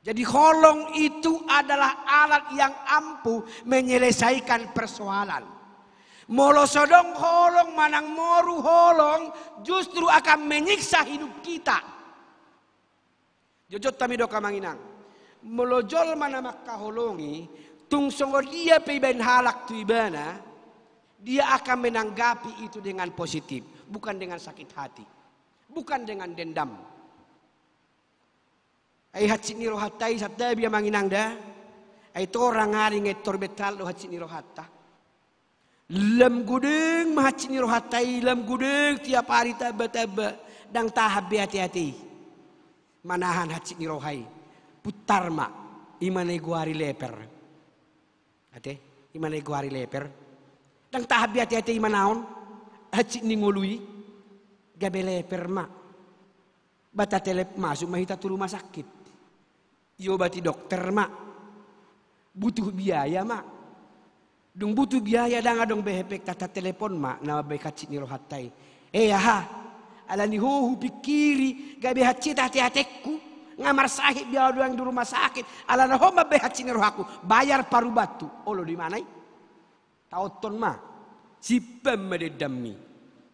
Jadi holong itu adalah alat yang ampuh menyelesaikan persoalan. Molo sodong holong manang moru holong justru akan menyiksa hidup kita. Jojot tami do kamanginang. Molo jol mana makka holongi tung songo dia peiben halak tu ibana, dia akan menanggapi itu dengan positif, bukan dengan sakit hati, bukan dengan dendam. Ai hatsi ni rohatai sabda biya manginang da. Ai to orang ngari ngetor betal do hatsi ni rohatta. Lem gudeng mahacini rohatai lem gudeng tiap hari taba-taba dang tahap hati-hati. manahan hacik ni rohai putar mak imane guari leper ate imane guari leper dang tahabi hati-hati imanaon hacik ni ngului gabe leper mak bata telep masuk mahita tu rumah sakit yo bati dokter mak butuh biaya mak dung butuh biaya dang adong behepek tata telepon mak na be hacik ni rohatai ha ala ni hohu pikiri gabe hacik hati-hatiku ngamar sahib biar doang di rumah sakit ala na homa be hacik ni rohaku bayar paru batu olo di mana tauton mah sipem mededami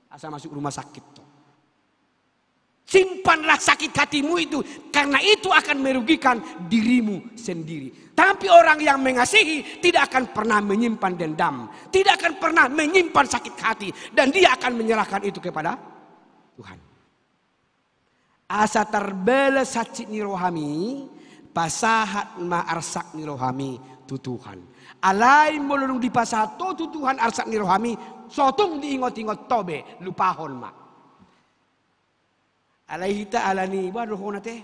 asal masuk rumah sakit to simpanlah sakit hatimu itu karena itu akan merugikan dirimu sendiri. Tapi orang yang mengasihi tidak akan pernah menyimpan dendam, tidak akan pernah menyimpan sakit hati dan dia akan menyerahkan itu kepada Tuhan. Asa terbeles hacit ni rohami pasahat ma arsak ni rohami tu Tuhan. Alai molung di pasahat tu Tuhan arsak ni rohami sotung diingot-ingot tobe lupahon mak. Alai hita alani baru hona teh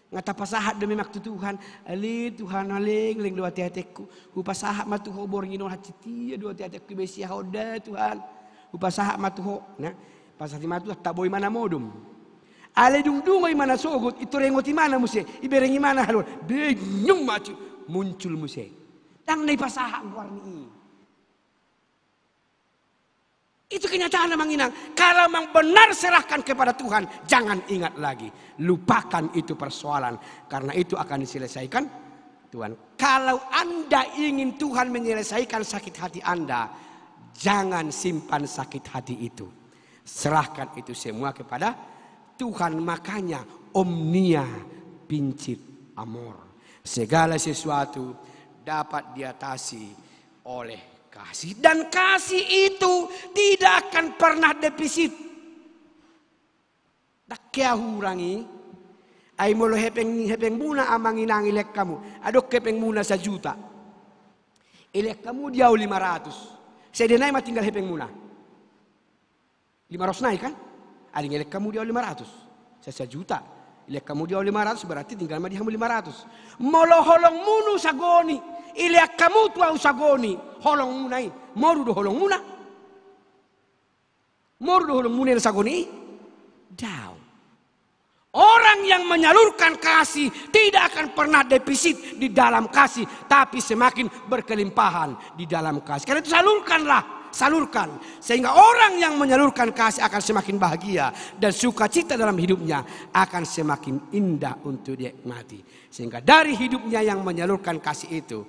ngata pasahat demi maktu Tuhan ali Tuhan aling ling dua tiateku upasahat matu ho bor ngino hati dua tiateku besi hoda Tuhan upasahat matu ho nah pasati matu tak boy mana modum ale dung-dung mana sogut itu rengoti mana muse iberengi mana halon benyung maju muncul muse dang nei pasahat warni itu kenyataan memang inang. Kalau memang benar serahkan kepada Tuhan, jangan ingat lagi. Lupakan itu persoalan. Karena itu akan diselesaikan Tuhan. Kalau Anda ingin Tuhan menyelesaikan sakit hati Anda, jangan simpan sakit hati itu. Serahkan itu semua kepada Tuhan. Makanya omnia pincit amor. Segala sesuatu dapat diatasi oleh kasih. Dan kasih itu tidak akan pernah defisit. Tak kaya hurangi. Ay molo hepeng muna amang inang ilek kamu. Adok hepeng muna 1 juta. Ilek kamu dia 500. Saya denai mah tinggal hepeng muna. 500 naik kan? Aling ilek kamu dia 500. Saya 1 juta. Ilek kamu dia 500 berarti tinggal mah dia 500. Molo holong munu sagoni. Ilek kamu tua usagoni. Holong munai. Moru do holong muna. Moru do holong muna sagoni. Down. Orang yang menyalurkan kasih tidak akan pernah defisit di dalam kasih. Tapi semakin berkelimpahan di dalam kasih. Karena itu salurkanlah. Salurkan. Sehingga orang yang menyalurkan kasih akan semakin bahagia. Dan sukacita dalam hidupnya akan semakin indah untuk dinikmati. Sehingga dari hidupnya yang menyalurkan kasih itu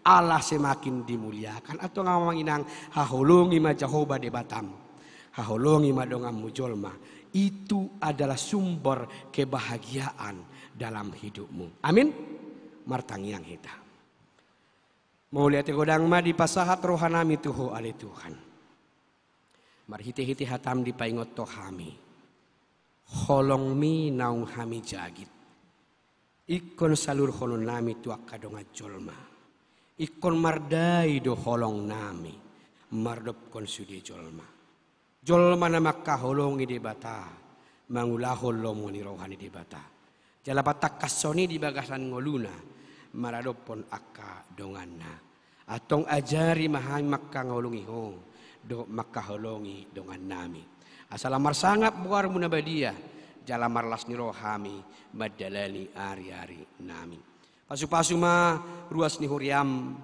Allah semakin dimuliakan. Atau ngomong inang haholongi ma Jehovah de Batam. Haholongi ma dongam mujolma. Itu adalah sumber kebahagiaan dalam hidupmu. Amin. Martangiang hita. Mau lihat godang ma di pasahat rohanami tuho ale Tuhan. Marhiti-hiti hatam di paingot tohami. Holong mi naung hami jagit. Ikon salur holong nami tuak kadonga jolma. Ikon mardai do holong nami. Mardop kon sudi jolma. Jolma nama kaholongi di bata. Mangulahol lomo ni rohani di bata. Jalapatak kasoni di bagasan ngoluna. Maradopon akka donganna. Atong ajari mahai makka ngolongi ho. Do makka holongi dongan nami. Asalamar sangap buar munabadia. Jalamar las ni rohami. Madalani ari-ari nami. Pasu-pasu ma ruas ni huriam.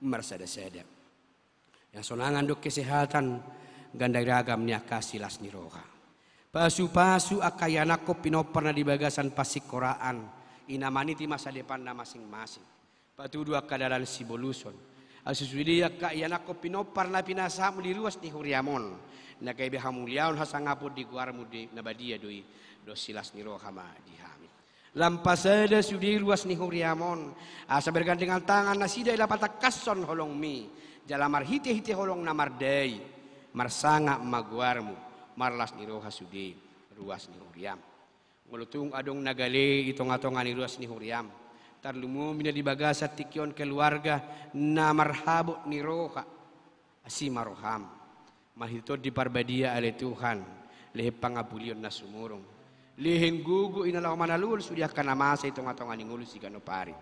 Marsada-sada. Yang sonangan dok kesehatan. Gandai ragam niya kasih las ni roha. Pasu-pasu akayana ko pinoparna di bagasan pasikoraan. Inamaniti masa depan na masing-masing. Patudu akadalan siboluson. Asuswili akayana ko pinoparna pinasam di ruas ni huriamon. Nakaibiha muliaon hasangapod di guarmu di nabadia doi. Dosilas ni roha ma dihami. Lampasada sudi ruas ni huriamon. Asa bergandengan tangan nasida ilapatak kason holong mi. Jalamar hite-hite holong namardai. Marsanga maguarmu. Marlas ni roha sudi. Ruas ni huriam. Ngulutung adong nagale itong-atongan ni ruas ni huriam. Tarlumu mina di bagasat tikyon keluarga. Na marhabot ni roha. Asi maroham. Mahitod di parbadia ale Tuhan. Lehe pangabulion na sumurong. Lehen gugu inalaw manalul sudah kana masa itong atong aning ulus ikano pari.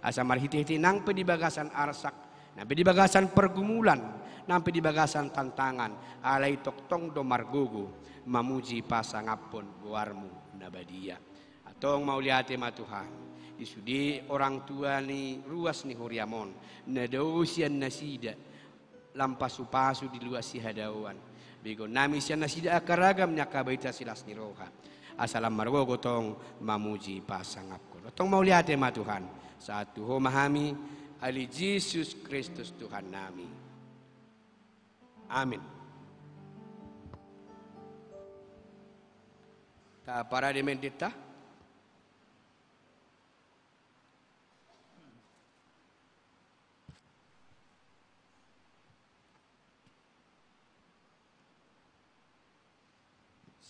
Asa marhiti-hiti nang pedibagasan arsak, nang pedibagasan pergumulan, nang pedibagasan tantangan, alay toktong do margugu, mamuji pasangapon guarmu nabadia. Atong mauliate matuhan, isudi orang tua ni ruas ni huriamon, nadausian nasida, lampasu-pasu di luas si hadawan. Bigo nami siya nasida akaragam nya kabaita silas ni roha. Asalam margo gotong mamuji pasangap ko. Gotong mauliate ma Tuhan. Saat Tuhan mahami ali Yesus Kristus Tuhan nami. Amin. Ta para de mendita.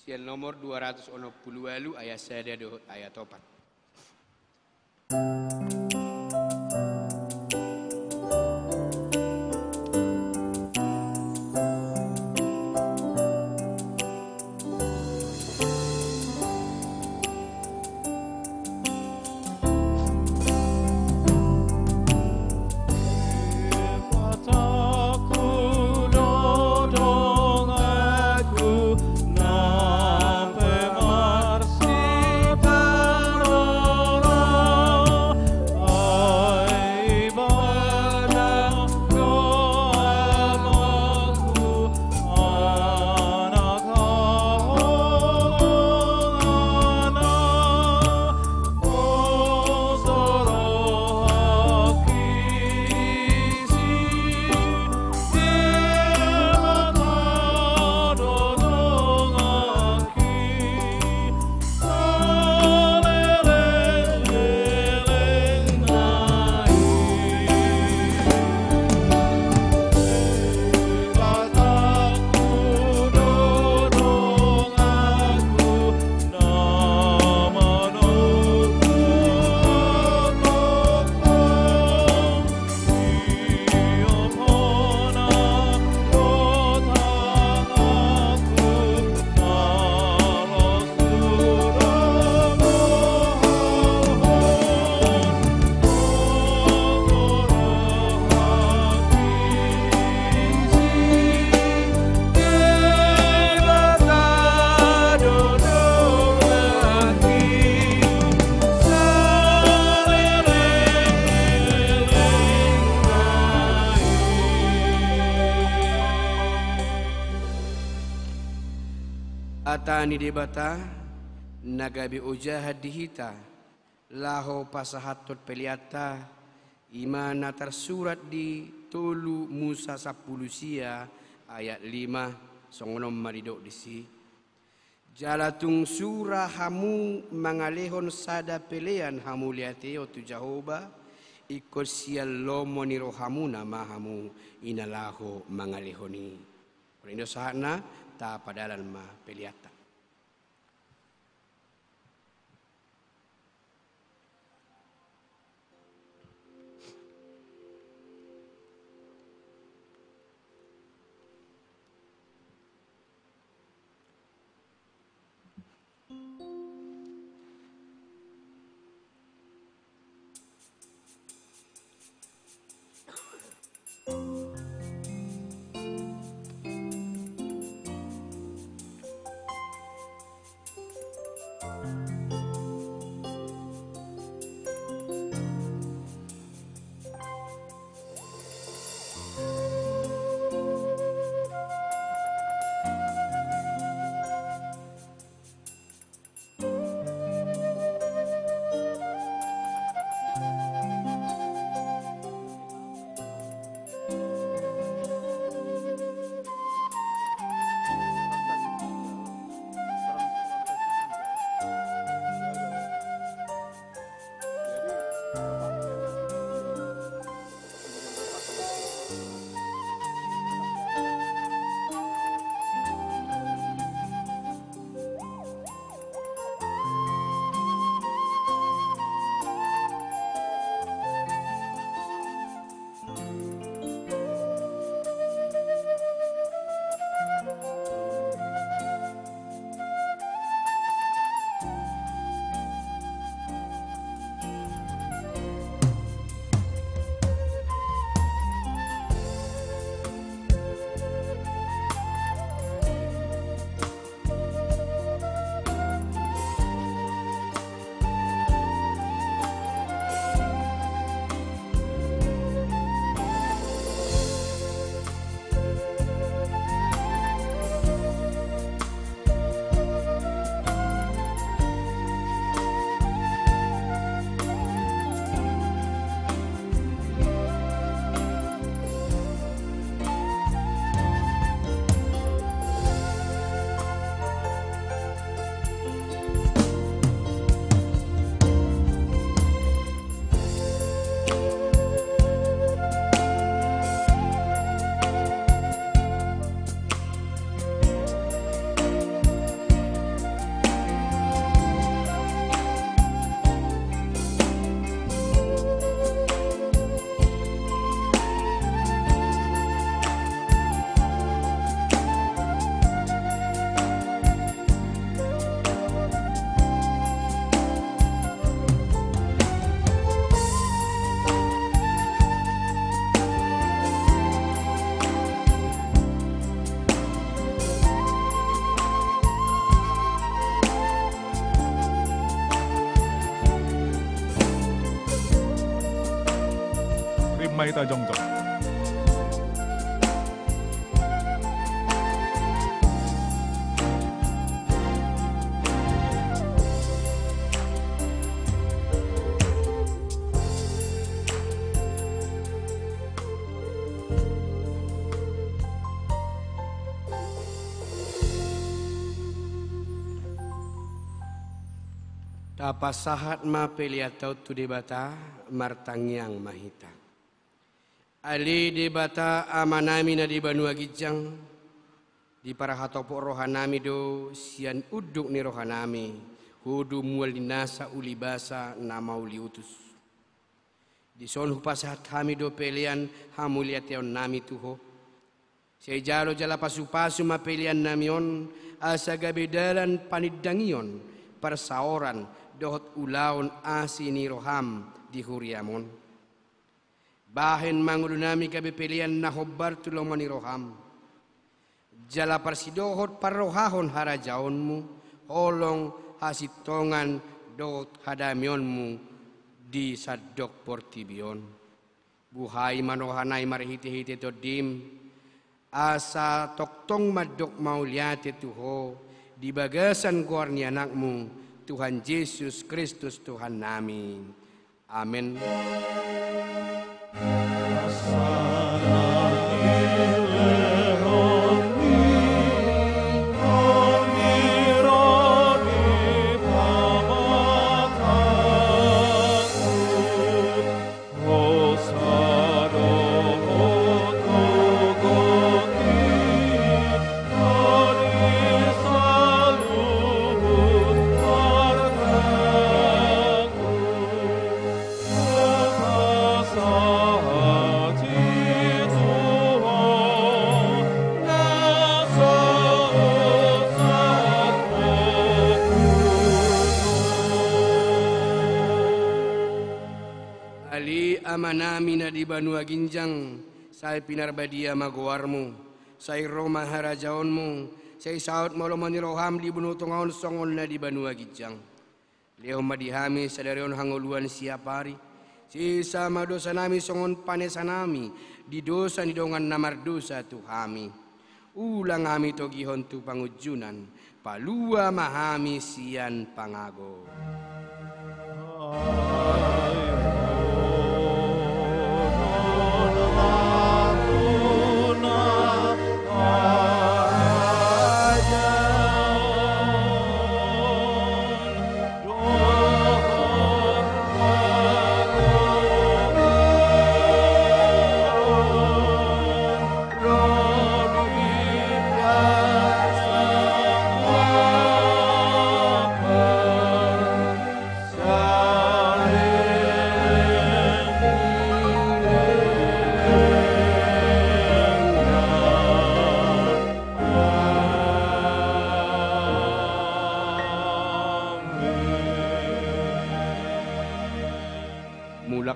Sial nomor 268 ayat saya ayat 4. Atani debata nagabi ujahad dihita laho pasahatot peliata imana tersurat di tolu Musa 10 sia ayat 5 songonom maridok disi jalatung surah hamu mangalehon sada pelean hamu liateo tu Jahoba ikut sial lomo ni rohamu nama hamu inalaho mangalehoni Rindo sahana ta padalan ma peliata. Tapasahat ma peliatau tu debata martangyang mahita. Ali debata amanami na di Banua Gijang di para hatopo rohanami do sian uduk ni rohanami hudu mual dinasa ulibasa nama uliutus. Di son hupasahat kami do pelian hamuliateon nami tuho. Saya jalo jala pasu-pasu ma pelian namion asa gabedalan panidangion persaoran dohot ulaun asini roham di huriamon. Bahen mangulunami kabe pelian nahobar tulomani roham. Jala parsidohot parrohahon harajaonmu, holong hasitongan dohot hadamionmu di sadok portibion. Buhay manohanay marihiti-hiti to dim, asa toktong madok mauliate tuho, di bagasan guarni anakmu, Tuhan Yesus Kristus Tuhan nami. Amin. Amanami na di Banua Ginjang, say pinarbadia maguarmu, say Roma harajaonmu, say saot molomani roham di bunutungaon songon na di Banua Ginjang. Leo madihami sa darion hanguluan siapari, si sama dosa nami songon panesanami, di dosa ni dongan namardosa tuhami. Ulang kami to gihon tu pangujunan, palua mahami sian pangago.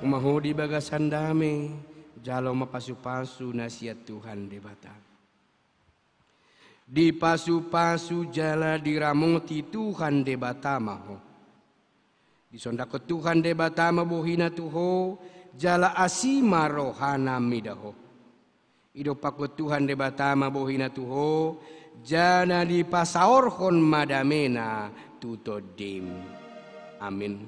Maho di bagasan dame, jalo mapasu-pasu nasihat Tuhan debata. Di pasu-pasu jala diramoti Tuhan debata maho. Di sondako Tuhan debata mabuhina tuho, jala asima rohana midaho. Ido pakut Tuhan debata mabuhina tuho, jana di pasaorhon madamena tutodim. Amin.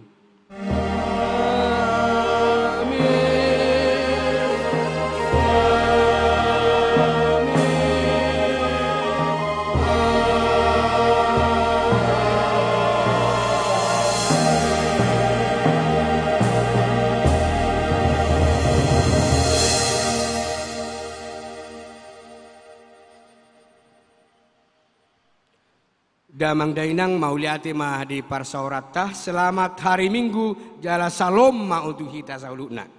Damang dainang mauliati mah di parsaurata selamat hari Minggu jala salom ma untuk kita sauluna.